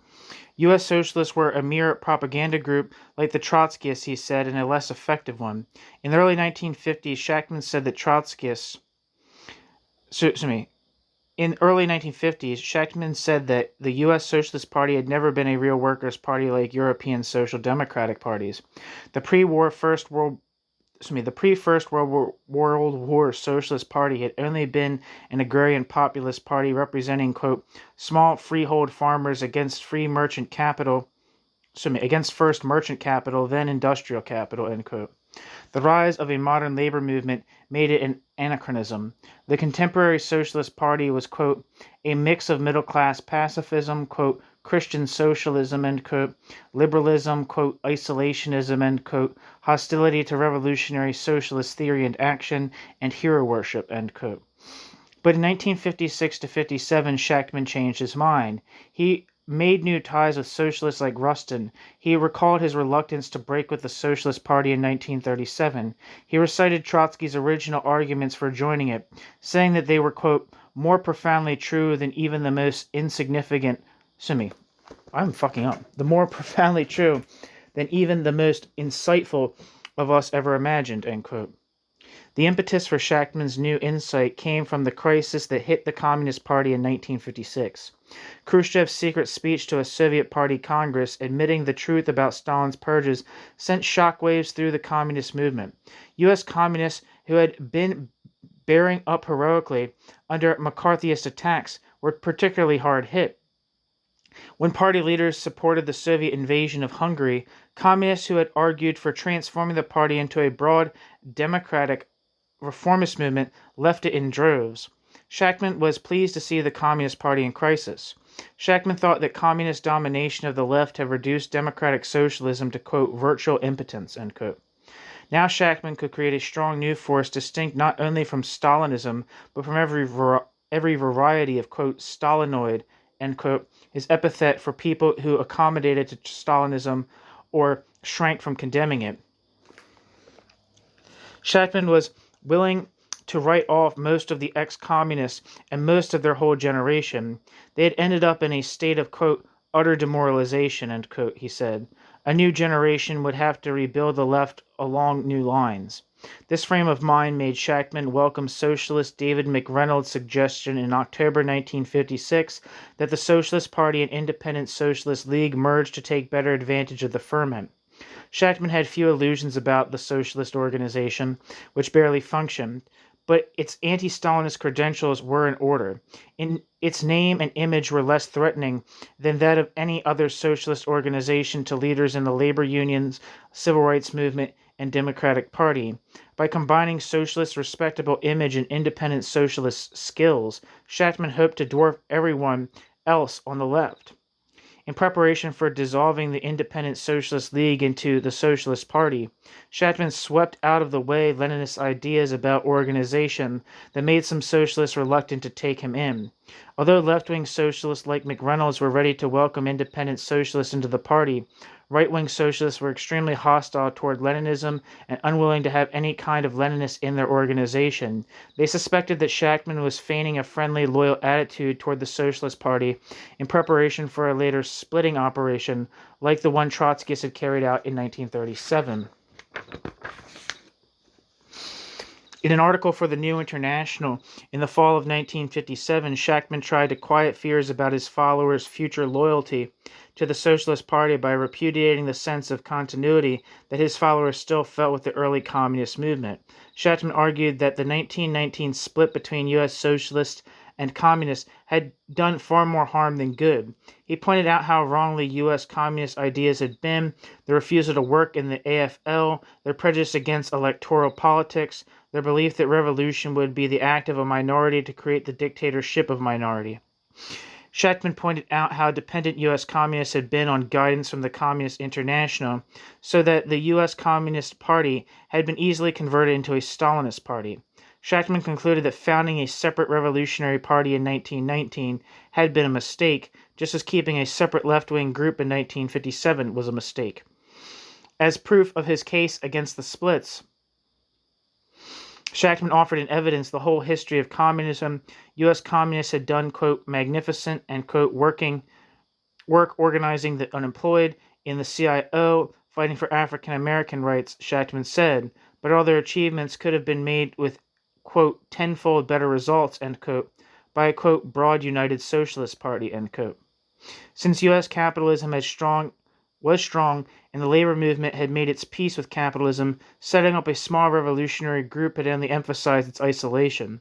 U.S. socialists were a mere propaganda group like the Trotskyists, he said, and a less effective one. In the early 1950s, Shachtman said that Shachtman said that the U.S. Socialist Party had never been a real workers' party like European social democratic parties. The pre-First World War Socialist Party had only been an agrarian populist party representing, quote, small freehold farmers against first merchant capital, then industrial capital, end quote. The rise of a modern labor movement made it an anachronism. The contemporary Socialist Party was, quote, a mix of middle-class pacifism, quote, Christian socialism, end quote, liberalism, quote, isolationism, end quote, hostility to revolutionary socialist theory and action, and hero worship, end quote. But in 1956 to 57, Shachtman changed his mind. He made new ties with socialists like Rustin. He recalled his reluctance to break with the Socialist Party in 1937. He recited Trotsky's original arguments for joining it, saying that they were, quote, more profoundly true than even the most insignificant the more profoundly true than even the most insightful of us ever imagined, end quote. The impetus for Shachtman's new insight came from the crisis that hit the Communist Party in 1956. Khrushchev's secret speech to a Soviet Party Congress admitting the truth about Stalin's purges sent shockwaves through the communist movement. U.S. communists who had been bearing up heroically under McCarthyist attacks were particularly hard hit. When party leaders supported the Soviet invasion of Hungary, communists who had argued for transforming the party into a broad, democratic, reformist movement left it in droves. Shachtman was pleased to see the Communist Party in crisis. Shachtman thought that communist domination of the left had reduced democratic socialism to, quote, virtual impotence, end quote. Now Shachtman could create a strong new force distinct not only from Stalinism, but from every variety of, quote, Stalinoid, end quote, his epithet for people who accommodated to Stalinism or shrank from condemning it. Shachtman was willing to write off most of the ex-communists and most of their whole generation. They had ended up in a state of, quote, utter demoralization, end quote, he said. A new generation would have to rebuild the left along new lines. This frame of mind made Shachtman welcome socialist David McReynolds' suggestion in October 1956 that the Socialist Party and Independent Socialist League merge to take better advantage of the ferment. Shachtman had few illusions about the socialist organization, which barely functioned, but its anti-Stalinist credentials were in order. Its name and image were less threatening than that of any other socialist organization to leaders in the labor unions, civil rights movement, and Democratic Party. By combining socialist respectable image and independent socialist skills, Shachtman hoped to dwarf everyone else on the left. In preparation for dissolving the Independent Socialist League into the Socialist Party, Shachtman swept out of the way Leninist ideas about organization that made some socialists reluctant to take him in. Although left-wing socialists like McReynolds were ready to welcome independent socialists into the party, right-wing socialists were extremely hostile toward Leninism and unwilling to have any kind of Leninist in their organization. They suspected that Shachtman was feigning a friendly, loyal attitude toward the Socialist Party in preparation for a later splitting operation like the one Trotskyists had carried out in 1937. In an article for the New International in the fall of 1957, Shachtman tried to quiet fears about his followers' future loyalty to the Socialist Party by repudiating the sense of continuity that his followers still felt with the early communist movement. Shachtman argued that the 1919 split between U.S. socialists and communists had done far more harm than good. He pointed out how wrongly U.S. communist ideas had been, the refusal to work in the AFL, their prejudice against electoral politics, their belief that revolution would be the act of a minority to create the dictatorship of minority. Shachtman pointed out how dependent U.S. communists had been on guidance from the Communist International, so that the U.S. Communist Party had been easily converted into a Stalinist party. Shachtman concluded that founding a separate revolutionary party in 1919 had been a mistake, just as keeping a separate left-wing group in 1957 was a mistake. As proof of his case against the splits, Shachtman offered in evidence the whole history of communism. U.S. communists had done, quote, magnificent and, quote, work organizing the unemployed in the CIO, fighting for African American rights, Shachtman said, but all their achievements could have been made with, quote, tenfold better results, end quote, by a, quote, broad united socialist party, end quote. Since U.S. capitalism was strong, and the labor movement had made its peace with capitalism, setting up a small revolutionary group had only emphasized its isolation.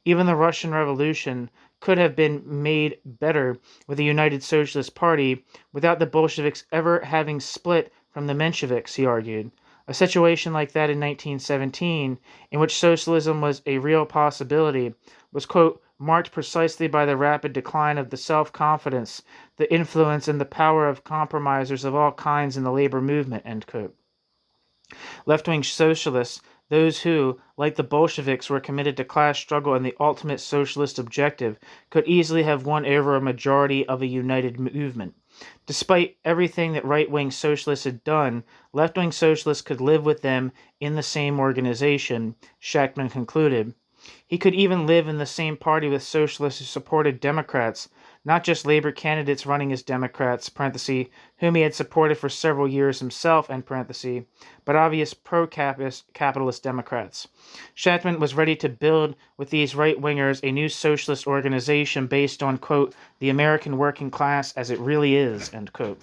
Even the Russian Revolution could have been made better with a united socialist party without the Bolsheviks ever having split from the Mensheviks, he argued. A situation like that in 1917, in which socialism was a real possibility, was, quote, marked precisely by the rapid decline of the self-confidence, the influence, and the power of compromisers of all kinds in the labor movement, end quote. Left-wing socialists, those who, like the Bolsheviks, were committed to class struggle and the ultimate socialist objective, could easily have won over a majority of a united movement. Despite everything that right-wing socialists had done, left-wing socialists could live with them in the same organization, Shachtman concluded. He could even live in the same party with socialists who supported Democrats, not just labor candidates running as Democrats, parenthesis, whom he had supported for several years himself, end parenthesis, but obvious pro-capitalist Democrats. Shachtman was ready to build with these right-wingers a new socialist organization based on, quote, the American working class as it really is, end quote.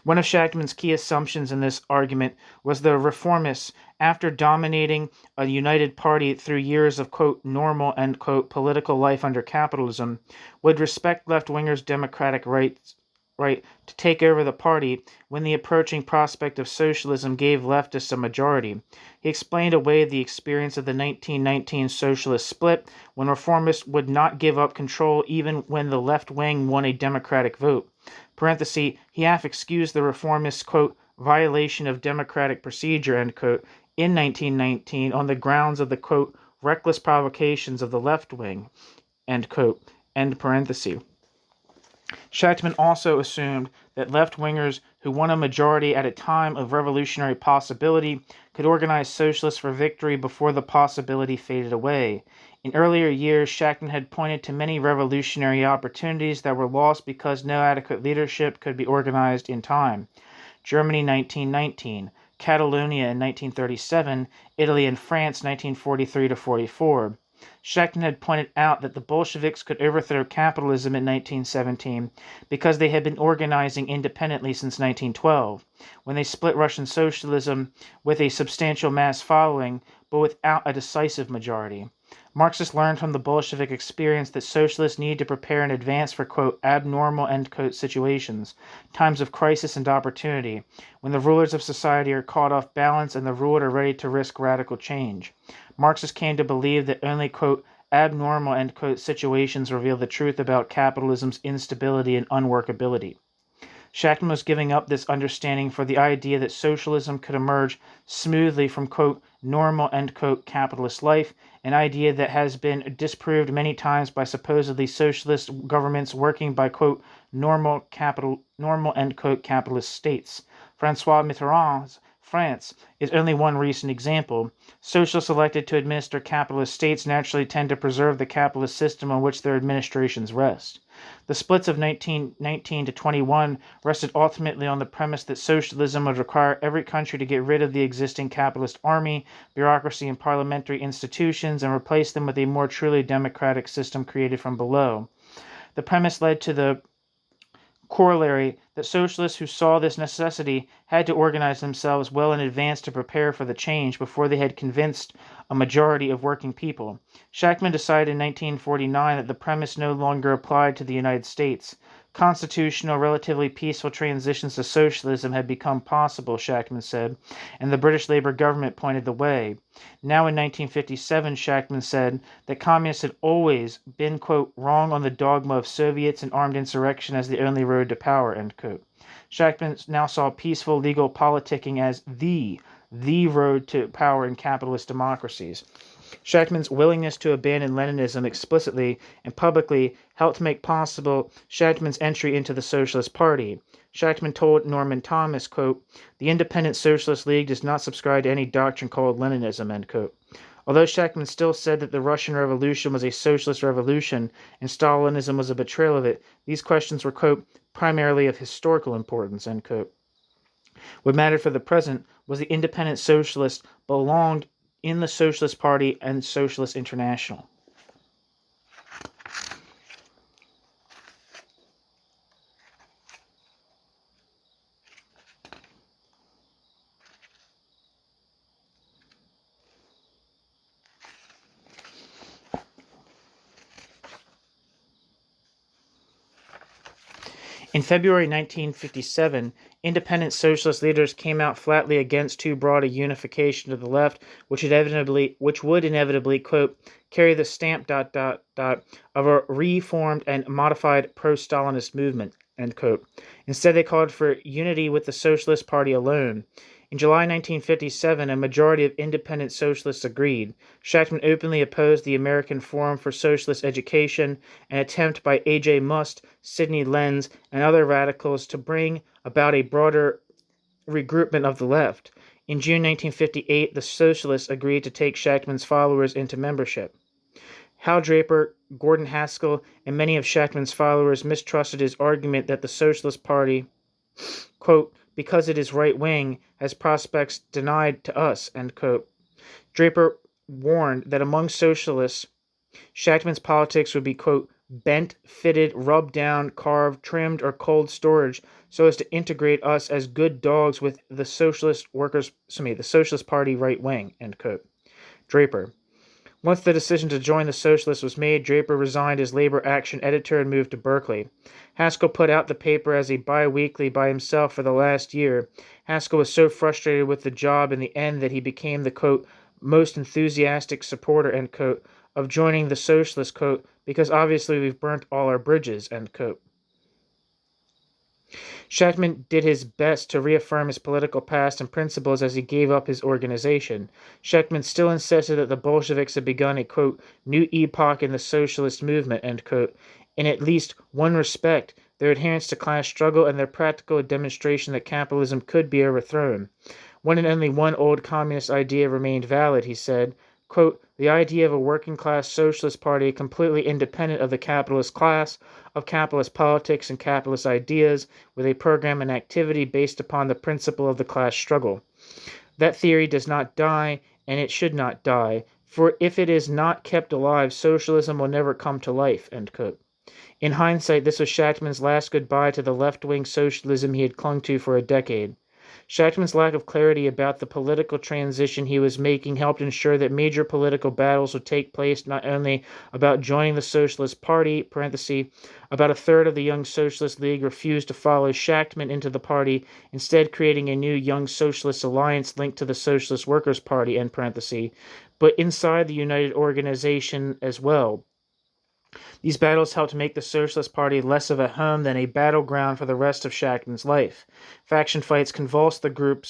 One of Shachtman's key assumptions in this argument was the reformists, after dominating a united party through years of, quote, normal, end quote, political life under capitalism, would respect left-wingers' democratic right to take over the party when the approaching prospect of socialism gave leftists a majority. He explained away the experience of the 1919 socialist split, when reformists would not give up control even when the left wing won a democratic vote. Parenthesis, he half excused the reformists, quote, violation of democratic procedure, end quote, in 1919 on the grounds of the, quote, reckless provocations of the left wing, end quote, end parenthesis. Shachtman also assumed that left-wingers who won a majority at a time of revolutionary possibility could organize socialists for victory before the possibility faded away. In earlier years, Shachtman had pointed to many revolutionary opportunities that were lost because no adequate leadership could be organized in time. Germany 1919, Catalonia in 1937, Italy and France 1943 to 44. Shachtman had pointed out that the Bolsheviks could overthrow capitalism in 1917 because they had been organizing independently since 1912, when they split Russian socialism with a substantial mass following, but without a decisive majority. Marxists learned from the Bolshevik experience that socialists need to prepare in advance for, quote, abnormal, end quote, situations, times of crisis and opportunity, when the rulers of society are caught off balance and the ruled are ready to risk radical change. Marxists came to believe that only, quote, abnormal, end quote, situations reveal the truth about capitalism's instability and unworkability. Shachtman was giving up this understanding for the idea that socialism could emerge smoothly from, quote, normal, end quote, capitalist life, an idea that has been disproved many times by supposedly socialist governments working by, quote, normal, end quote, capitalist states. Francois Mitterrand's France is only one recent example. Socialists elected to administer capitalist states naturally tend to preserve the capitalist system on which their administrations rest. The splits of 1919 to 21 rested ultimately on the premise that socialism would require every country to get rid of the existing capitalist army, bureaucracy, and parliamentary institutions and replace them with a more truly democratic system created from below. The premise led to the corollary that socialists who saw this necessity had to organize themselves well in advance to prepare for the change before they had convinced a majority of working people. Shachtman decided in 1949 that the premise no longer applied to the United States. Constitutional, relatively peaceful transitions to socialism had become possible, Shachtman said, and the British Labour government pointed the way. Now in 1957, Shachtman said that communists had always been, quote, wrong on the dogma of Soviets and armed insurrection as the only road to power, end quote. Shachtman now saw peaceful legal politicking as the road to power in capitalist democracies. Shachtman's willingness to abandon Leninism explicitly and publicly helped make possible Shachtman's entry into the Socialist Party. Shachtman told Norman Thomas, quote, the Independent Socialist League does not subscribe to any doctrine called Leninism, end quote. Although Shachtman still said that the Russian Revolution was a socialist revolution and Stalinism was a betrayal of it, these questions were, quote, primarily of historical importance, end quote. What mattered for the present was the independent socialists belonged in the Socialist Party and Socialist International. In February 1957, independent socialist leaders came out flatly against too broad a unification to the left, which would inevitably, quote, carry the stamp, of a reformed and modified pro-Stalinist movement, end quote. Instead, they called for unity with the Socialist Party alone. In July 1957, a majority of independent socialists agreed. Shachtman openly opposed the American Forum for Socialist Education, an attempt by A.J. Must, Sidney Lenz, and other radicals to bring about a broader regroupment of the left. In June 1958, the socialists agreed to take Shachtman's followers into membership. Hal Draper, Gordon Haskell, and many of Shachtman's followers mistrusted his argument that the Socialist Party, quote, because it is right-wing, has prospects denied to us, end quote. Draper warned that among socialists, Shachtman's politics would be, quote, bent, fitted, rubbed down, carved, trimmed, or cold storage so as to integrate us as good dogs with the Socialist Party right wing, end quote. Draper. Once the decision to join the Socialists was made, Draper resigned as Labor Action editor and moved to Berkeley. Haskell put out the paper as a bi-weekly by himself for the last year. Haskell was so frustrated with the job in the end that he became the, quote, most enthusiastic supporter, end quote, of joining the Socialists, quote, because obviously we've burnt all our bridges, end quote. Shachtman did his best to reaffirm his political past and principles as he gave up his organization. Shachtman still insisted that the Bolsheviks had begun a, quote, new epoch in the socialist movement, end quote. In at least one respect, their adherence to class struggle and their practical demonstration that capitalism could be overthrown. One and only one old communist idea remained valid, he said, quote, the idea of a working-class socialist party completely independent of the capitalist class, of capitalist politics and capitalist ideas, with a program and activity based upon the principle of the class struggle. That theory does not die, and it should not die, for if it is not kept alive, socialism will never come to life, end quote. In hindsight, this was Shachtman's last goodbye to the left-wing socialism he had clung to for a decade. Shachtman's lack of clarity about the political transition he was making helped ensure that major political battles would take place not only about joining the Socialist Party, parenthesis, about a third of the Young Socialist League refused to follow Shachtman into the party, instead creating a new Young Socialist Alliance linked to the Socialist Workers Party, end parenthesis, but inside the United Organization as well. These battles helped make the Socialist Party less of a home than a battleground for the rest of Shachtman's life. Faction fights convulsed the group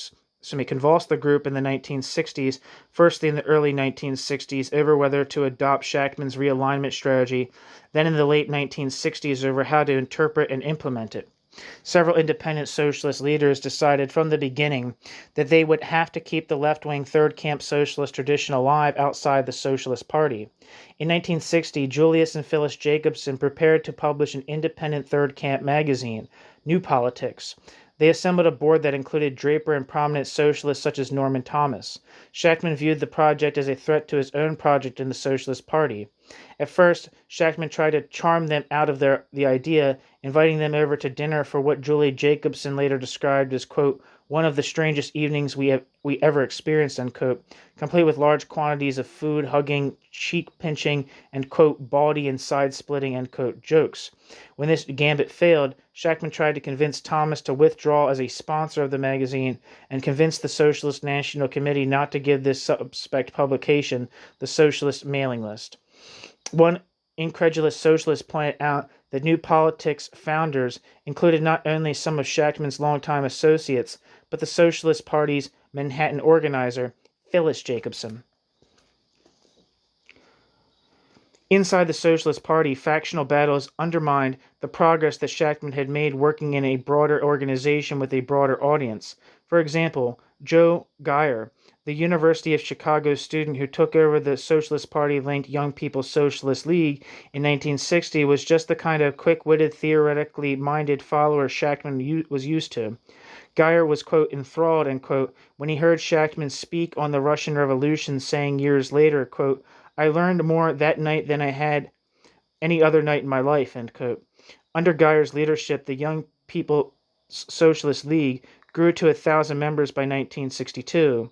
in the 1960s, firstly in the early 1960s over whether to adopt Shachtman's realignment strategy, then in the late 1960s over how to interpret and implement it. Several independent socialist leaders decided from the beginning that they would have to keep the left-wing Third Camp Socialist tradition alive outside the Socialist Party. In 1960, Julius and Phyllis Jacobson prepared to publish an independent Third Camp magazine, New Politics. They assembled a board that included Draper and prominent socialists such as Norman Thomas. Shachtman viewed the project as a threat to his own project in the Socialist Party. At first, Shachtman tried to charm them out of the idea, inviting them over to dinner for what Julius Jacobson later described as, quote, one of the strangest evenings we ever experienced, unquote, complete with large quantities of food, hugging, cheek-pinching, and, quote, baldy and side-splitting, end quote, jokes. When this gambit failed, Shachtman tried to convince Thomas to withdraw as a sponsor of the magazine and convince the Socialist National Committee not to give this suspect publication the Socialist mailing list. One incredulous socialist pointed out that New Politics founders included not only some of Shachtman's longtime associates, but the Socialist Party's Manhattan organizer, Phyllis Jacobson. Inside the Socialist Party, factional battles undermined the progress that Shachtman had made working in a broader organization with a broader audience. For example, Joe Weir, the University of Chicago student who took over the Socialist Party-linked Young People's Socialist League in 1960, was just the kind of quick-witted, theoretically minded follower Shachtman was used to. Weir was, quote, enthralled, end quote, when he heard Shachtman speak on the Russian Revolution, saying years later, quote, I learned more that night than I had any other night in my life, end quote. Under Weir's leadership, the Young People's Socialist League grew to 1,000 members by 1962.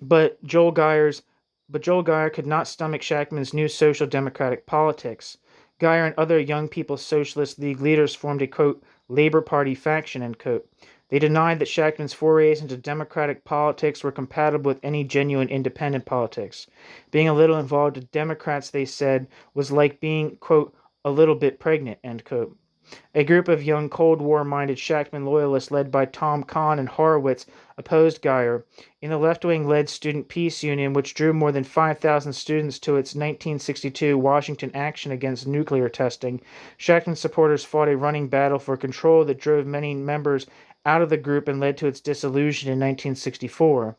But Joel Weir could not stomach Shachtman's new social democratic politics. Weir and other Young People's Socialist League leaders formed a, quote, Labor Party faction, end quote. They denied that Shachtman's forays into democratic politics were compatible with any genuine independent politics. Being a little involved with Democrats, they said, was like being, quote, a little bit pregnant, end quote. A group of young Cold War-minded Shachtman loyalists led by Tom Kahn and Horowitz opposed Weir. In the left-wing-led Student Peace Union, which drew more than 5,000 students to its 1962 Washington action against nuclear testing, Shachtman supporters fought a running battle for control that drove many members out of the group and led to its dissolution in 1964.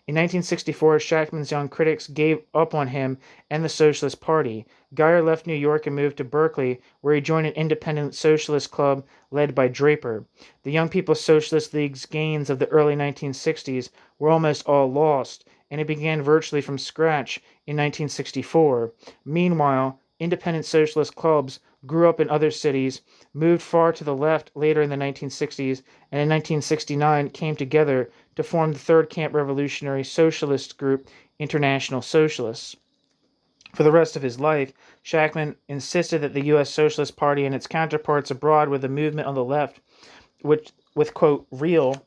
In 1964, Shachtman's young critics gave up on him and the Socialist Party. Weir left New York and moved to Berkeley, where he joined an independent socialist club led by Draper. The Young People's Socialist League's gains of the early 1960s were almost all lost, and it began virtually from scratch in 1964. Meanwhile, independent socialist clubs grew up in other cities, moved far to the left later in the 1960s, and in 1969 came together to form the Third Camp Revolutionary Socialist Group, International Socialists. For the rest of his life, Shachtman insisted that the U.S. Socialist Party and its counterparts abroad were the movement on the left, with, quote, real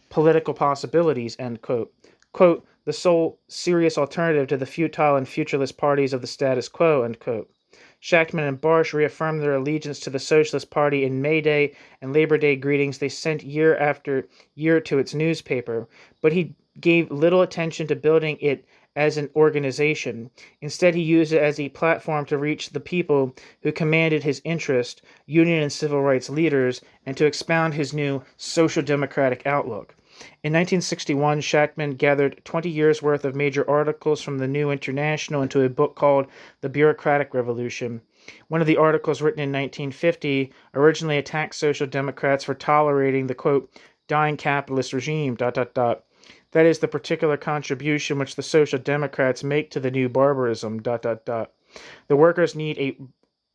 political possibilities, end quote. Quote, the sole serious alternative to the futile and futureless parties of the status quo, end quote. Shachtman and Barsh reaffirmed their allegiance to the Socialist Party in May Day and Labor Day greetings they sent year after year to its newspaper, but he gave little attention to building it as an organization. Instead, he used it as a platform to reach the people who commanded his interest, union and civil rights leaders, and to expound his new social democratic outlook. In 1961, Shachtman gathered 20 years' worth of major articles from the New International into a book called The Bureaucratic Revolution. One of the articles, written in 1950, originally attacked Social Democrats for tolerating the, quote, dying capitalist regime, ... That is the particular contribution which the Social Democrats make to the new barbarism, ... The workers need a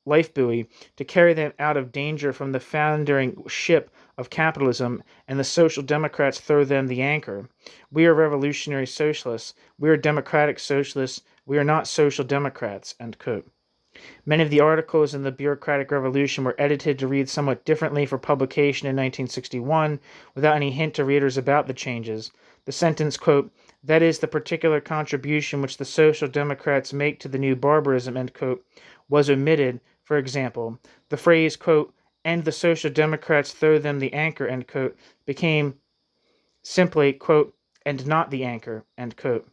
life buoy to carry them out of danger from the foundering ship of capitalism, and the Social Democrats throw them the anchor. We are revolutionary socialists. We are democratic socialists. We are not social democrats, end quote. Many of the articles in the Bureaucratic Revolution were edited to read somewhat differently for publication in 1961, without any hint to readers about the changes. The sentence, quote, that is the particular contribution which the Social Democrats make to the new barbarism, end quote, was omitted. For example, the phrase, quote, and the Social Democrats throw them the anchor, end quote, became simply, quote, and not the anchor, end quote.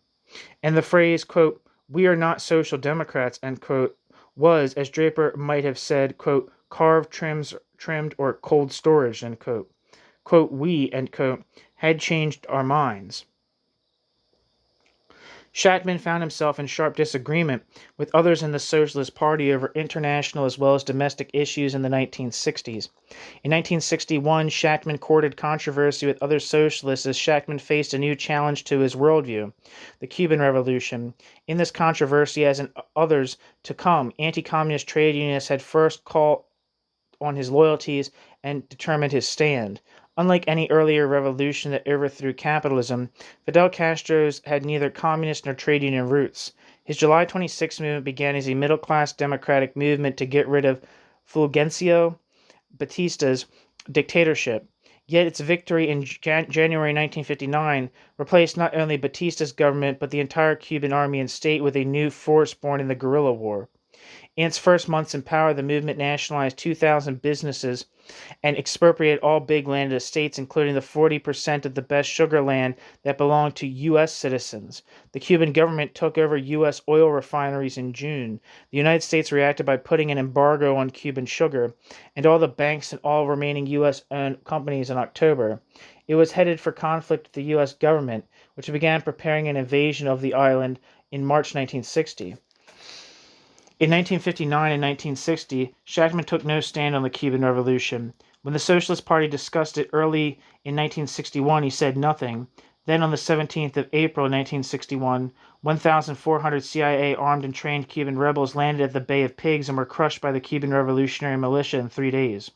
And the phrase, quote, we are not Social Democrats, end quote, was, as Draper might have said, quote, carved, trimmed, or cold storage, end quote. Quote, we, end quote, had changed our minds. Shachtman found himself in sharp disagreement with others in the Socialist Party over international as well as domestic issues in the 1960s. In 1961, Shachtman courted controversy with other socialists as Shachtman faced a new challenge to his worldview, the Cuban Revolution. In this controversy, as in others to come, anti-communist trade unionists had first called on his loyalties and determined his stand. Unlike any earlier revolution that overthrew capitalism, Fidel Castro's had neither communist nor trade union roots. His July 26 movement began as a middle-class democratic movement to get rid of Fulgencio Batista's dictatorship. Yet its victory in January 1959 replaced not only Batista's government but the entire Cuban army and state with a new force born in the guerrilla war. In its first months in power, the movement nationalized 2,000 businesses and expropriated all big landed estates, including the 40% of the best sugar land that belonged to U.S. citizens. The Cuban government took over U.S. oil refineries in June. The United States reacted by putting an embargo on Cuban sugar and all the banks and all remaining U.S.-owned companies in October. It was headed for conflict with the U.S. government, which began preparing an invasion of the island in March 1960. In 1959 and 1960, Shachtman took no stand on the Cuban Revolution. When the Socialist Party discussed it early in 1961, he said nothing. Then on the 17th of April 1961, 1,400 CIA armed and trained Cuban rebels landed at the Bay of Pigs and were crushed by the Cuban Revolutionary Militia in 3 days.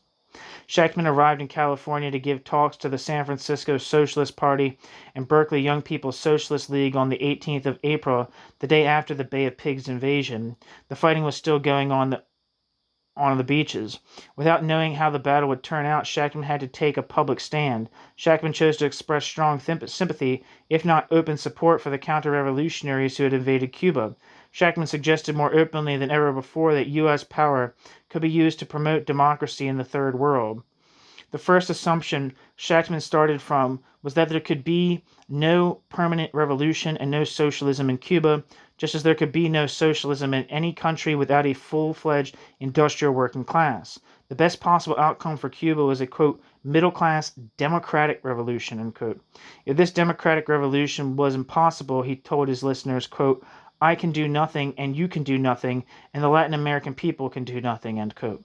Shachtman arrived in California to give talks to the San Francisco Socialist Party and Berkeley Young People's Socialist League on the 18th of April, the day after the Bay of Pigs invasion. The fighting was still going on the beaches. Without knowing how the battle would turn out, Shachtman had to take a public stand. Shachtman chose to express strong sympathy, if not open support, for the counter-revolutionaries who had invaded Cuba. Shachtman suggested more openly than ever before that U.S. power could be used to promote democracy in the Third World. The first assumption Shachtman started from was that there could be no permanent revolution and no socialism in Cuba, just as there could be no socialism in any country without a full-fledged industrial working class. The best possible outcome for Cuba was a, quote, middle-class democratic revolution, end quote. If this democratic revolution was impossible, he told his listeners, quote, I can do nothing and you can do nothing, and the Latin American people can do nothing, end quote.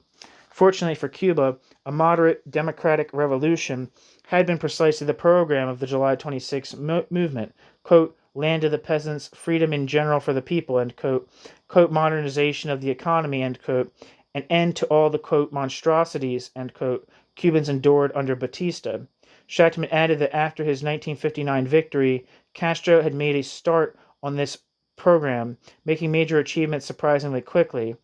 Fortunately for Cuba, a moderate democratic revolution had been precisely the program of the July 26 movement, quote, land of the peasants, freedom in general for the people, end quote, quote, modernization of the economy, end quote, an end to all the, quote, monstrosities, end quote, Cubans endured under Batista. Shachtman added that after his 1959 victory, Castro had made a start on this program, making major achievements surprisingly quickly.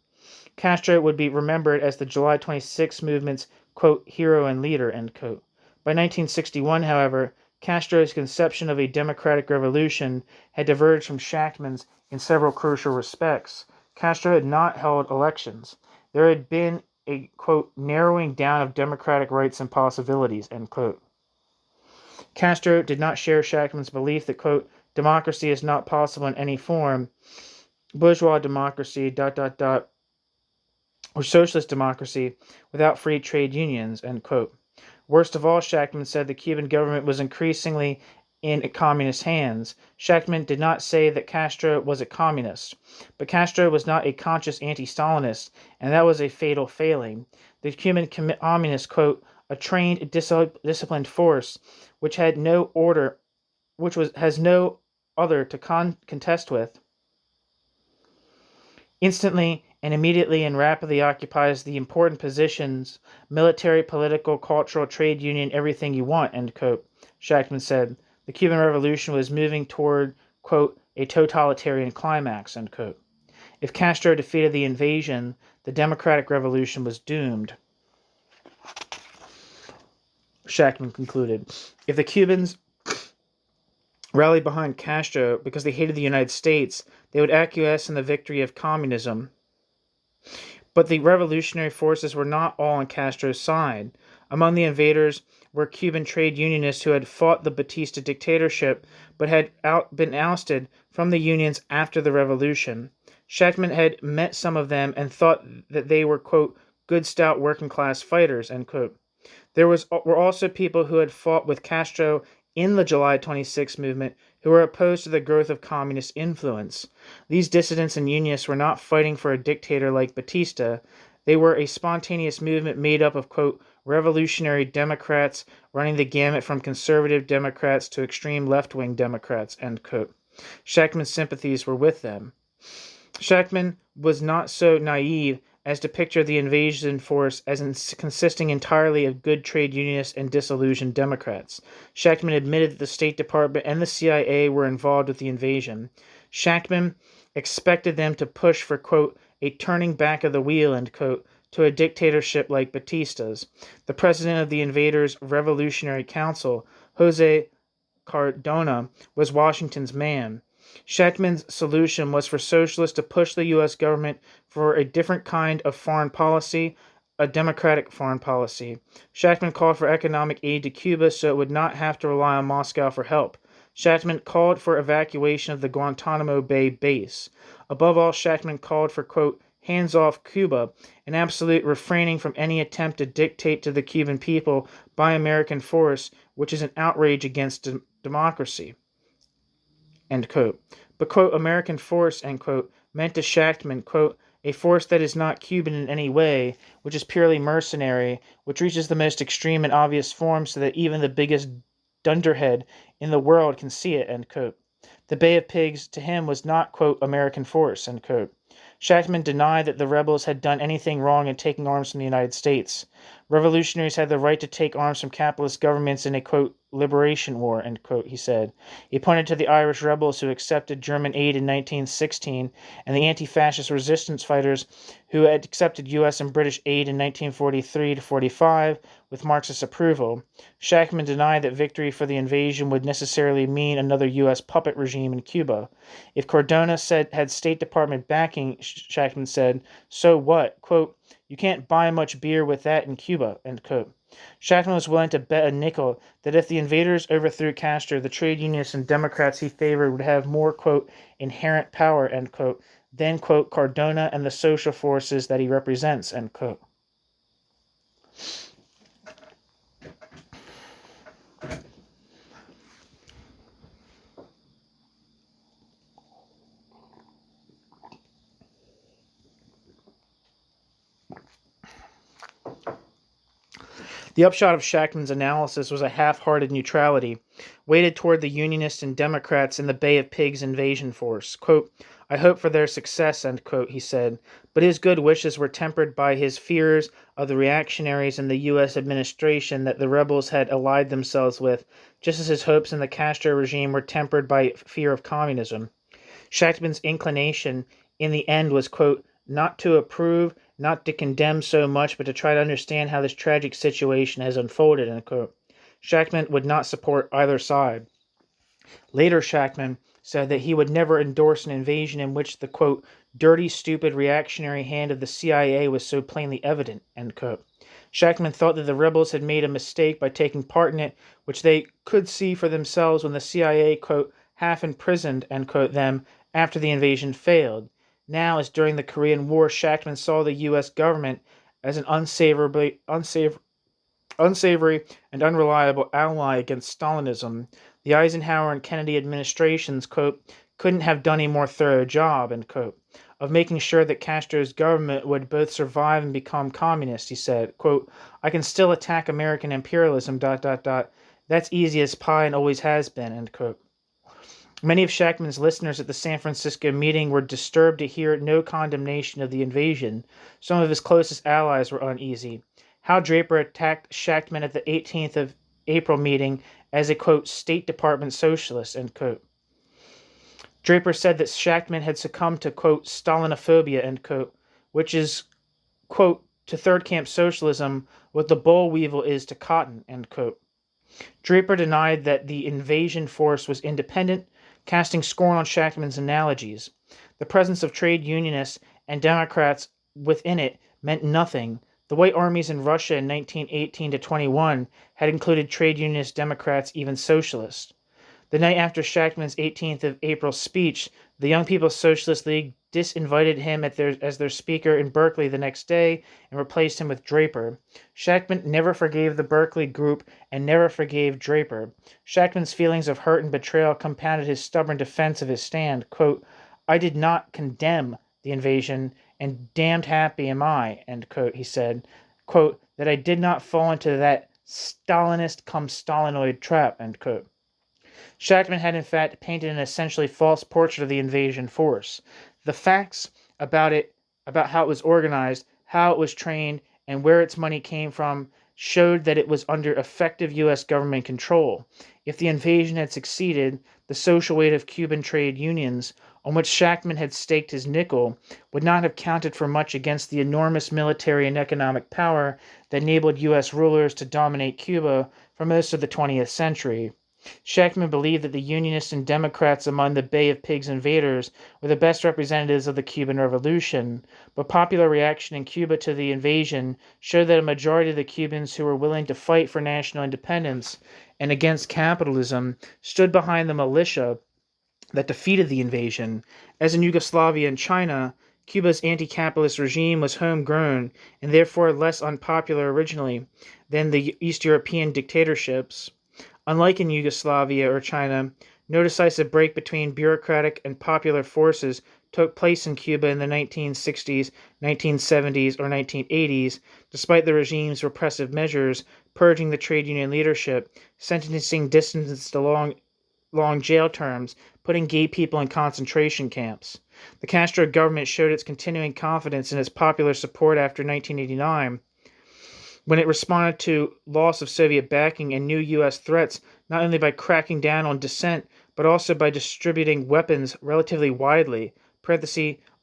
Castro would be remembered as the July 26 movement's, quote, hero and leader, end quote. By 1961, however, Castro's conception of a democratic revolution had diverged from Shachtman's in several crucial respects. Castro had not held elections. There had been a, quote, narrowing down of democratic rights and possibilities, end quote. Castro did not share Shachtman's belief that, quote, democracy is not possible in any form, bourgeois democracy, or socialist democracy without free trade unions, end quote. Worst of all, Shachtman said the Cuban government was increasingly in communist hands. Shachtman did not say that Castro was a communist, but Castro was not a conscious anti-Stalinist, and that was a fatal failing. The Cuban communists, quote, a trained, disciplined force which had no order, has no other to contest with, instantly and immediately and rapidly occupies the important positions, military, political, cultural, trade union, everything you want, end quote. Shachtman said, the Cuban Revolution was moving toward, quote, a totalitarian climax, end quote. If Castro defeated the invasion, the democratic revolution was doomed. Shachtman concluded, if the Cubans rallied behind Castro because they hated the United States, they would acquiesce in the victory of communism. But the revolutionary forces were not all on Castro's side. Among the invaders were Cuban trade unionists who had fought the Batista dictatorship but had been ousted from the unions after the revolution. Shachtman had met some of them and thought that they were, quote, good stout working-class fighters, end quote. There were also people who had fought with Castro in the July 26 movement who were opposed to the growth of communist influence. These dissidents and unionists were not fighting for a dictator like Batista. They were a spontaneous movement made up of, quote, revolutionary Democrats running the gamut from conservative Democrats to extreme left-wing Democrats, end quote. Shachtman's sympathies were with them. Shachtman was not so naive as to picture the invasion force as consisting entirely of good trade unionists and disillusioned Democrats. Shachtman admitted that the State Department and the CIA were involved with the invasion. Shachtman expected them to push for, quote, a turning back of the wheel, end quote, to a dictatorship like Batista's. The president of the invaders' Revolutionary Council, Jose Cardona, was Washington's man. Shachtman's solution was for socialists to push the U.S. government for a different kind of foreign policy, a democratic foreign policy. Shachtman called for economic aid to Cuba so it would not have to rely on Moscow for help. Shachtman called for evacuation of the Guantanamo Bay base. Above all, Shachtman called for, quote, hands off Cuba, an absolute refraining from any attempt to dictate to the Cuban people by American force, which is an outrage against democracy, end quote. But, quote, American force, end quote, meant to Shachtman, quote, a force that is not Cuban in any way, which is purely mercenary, which reaches the most extreme and obvious form so that even the biggest dunderhead in the world can see it, end quote. The Bay of Pigs to him was not, quote, American force, end quote. Shachtman denied that the rebels had done anything wrong in taking arms from the United States. Revolutionaries had the right to take arms from capitalist governments in a, quote, liberation war, end quote, he said. He pointed to the Irish rebels who accepted German aid in 1916 and the anti-fascist resistance fighters who had accepted U.S. and British aid in 1943 to 45 with Marxist approval. Shachtman denied that victory for the invasion would necessarily mean another U.S. puppet regime in Cuba. If Cardona had State Department backing, Shachtman said, so what? Quote, you can't buy much beer with that in Cuba, end quote. Shachtman was willing to bet a nickel that if the invaders overthrew Castro, the trade unionists and Democrats he favored would have more, quote, inherent power, end quote, than, quote, Cardona and the social forces that he represents, end quote. The upshot of Shachtman's analysis was a half-hearted neutrality, weighted toward the Unionists and Democrats in the Bay of Pigs invasion force. Quote, I hope for their success, end quote, he said, but his good wishes were tempered by his fears of the reactionaries in the U.S. administration that the rebels had allied themselves with, just as his hopes in the Castro regime were tempered by fear of communism. Shachtman's inclination in the end was, quote, not to approve, not to condemn so much, but to try to understand how this tragic situation has unfolded, end quote. Shachtman would not support either side. Later, Shachtman said that he would never endorse an invasion in which the, quote, dirty, stupid, reactionary hand of the CIA was so plainly evident, end quote. Shachtman thought that the rebels had made a mistake by taking part in it, which they could see for themselves when the CIA, quote, half imprisoned, end quote, them after the invasion failed. Now, as during the Korean War, Shachtman saw the U.S. government as an unsavory and unreliable ally against Stalinism. The Eisenhower and Kennedy administrations, quote, couldn't have done a more thorough job, end quote. of making sure that Castro's government would both survive and become communist. He said, quote, "I can still attack American imperialism, ... That's easy as pie and always has been," end quote. Many of Shachtman's listeners at the San Francisco meeting were disturbed to hear no condemnation of the invasion. Some of his closest allies were uneasy. Hal Draper attacked Shachtman at the 18th of April meeting as a, quote, State Department socialist, end quote. Draper said that Shachtman had succumbed to, quote, Stalinophobia, end quote, which is, quote, to third camp socialism what the boll weevil is to cotton, end quote. Draper denied that the invasion force was independent, casting scorn on Shachtman's analogies. The presence of trade unionists and Democrats within it meant nothing. The white armies in Russia in 1918 to 21 had included trade unionists, Democrats, even socialists. The night after Shachtman's 18th of April speech, the Young People's Socialist League disinvited him as their speaker in Berkeley the next day and replaced him with Draper. Shachtman never forgave the Berkeley group and never forgave Draper. Shachtman's feelings of hurt and betrayal compounded his stubborn defense of his stand. Quote, "I did not condemn the invasion, and damned happy am I," end quote, he said, quote, "that I did not fall into that Stalinist cum Stalinoid trap," end quote. Shachtman had in fact painted an essentially false portrait of the invasion force. The facts about how it was organized, how it was trained, and where its money came from showed that it was under effective U.S. government control. If the invasion had succeeded, the social weight of Cuban trade unions, on which Shachtman had staked his nickel, would not have counted for much against the enormous military and economic power that enabled U.S. rulers to dominate Cuba for most of the 20th century. Shachtman believed that the Unionists and Democrats among the Bay of Pigs invaders were the best representatives of the Cuban Revolution, but popular reaction in Cuba to the invasion showed that a majority of the Cubans who were willing to fight for national independence and against capitalism stood behind the militia that defeated the invasion. As in Yugoslavia and China, Cuba's anti-capitalist regime was homegrown and therefore less unpopular originally than the East European dictatorships. Unlike in Yugoslavia or China, no decisive break between bureaucratic and popular forces took place in Cuba in the 1960s, 1970s, or 1980s, despite the regime's repressive measures, purging the trade union leadership, sentencing dissidents to long jail terms, putting gay people in concentration camps. The Castro government showed its continuing confidence in its popular support after 1989, when it responded to loss of Soviet backing and new U.S. threats, not only by cracking down on dissent, but also by distributing weapons relatively widely,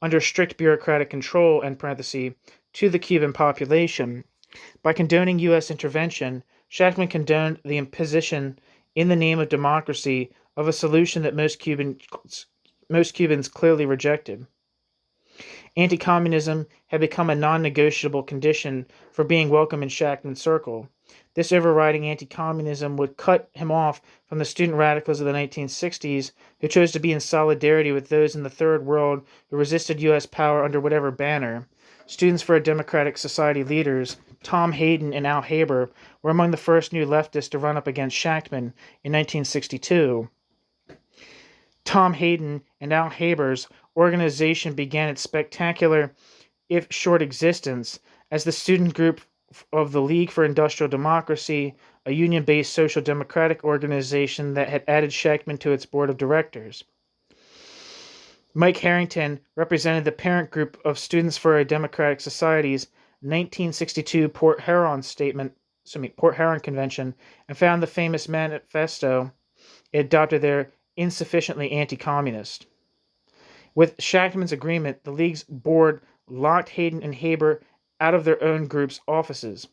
under strict bureaucratic control, to the Cuban population. By condoning U.S. intervention, Shachtman condoned the imposition, in the name of democracy, of a solution that most Cubans clearly rejected. Anti-communism had become a non-negotiable condition for being welcome in Shachtman's circle. This overriding anti-communism would cut him off from the student radicals of the 1960s who chose to be in solidarity with those in the Third World who resisted U.S. power under whatever banner. Students for a Democratic Society leaders, Tom Hayden and Al Haber, were among the first new leftists to run up against Shachtman in 1962. Tom Hayden and Al Haber's organization began its spectacular, if short, existence as the student group of the League for Industrial Democracy, a union-based social democratic organization that had added Shachtman to its board of directors. Mike Harrington represented the parent group of Students for a Democratic Society's 1962 Port Huron Convention and found the famous manifesto it adopted there insufficiently anti-communist. With Shachtman's agreement, the League's board locked Hayden and Haber out of their own group's offices.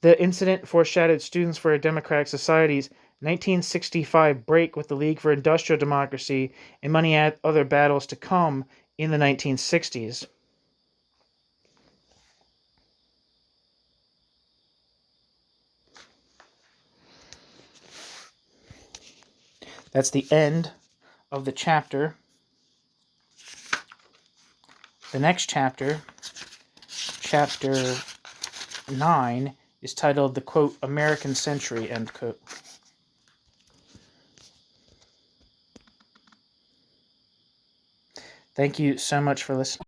The incident foreshadowed Students for a Democratic Society's 1965 break with the League for Industrial Democracy and many other battles to come in the 1960s. That's the end of the chapter. The next chapter, chapter 9, is titled The, quote, American Century, end quote. Thank you so much for listening.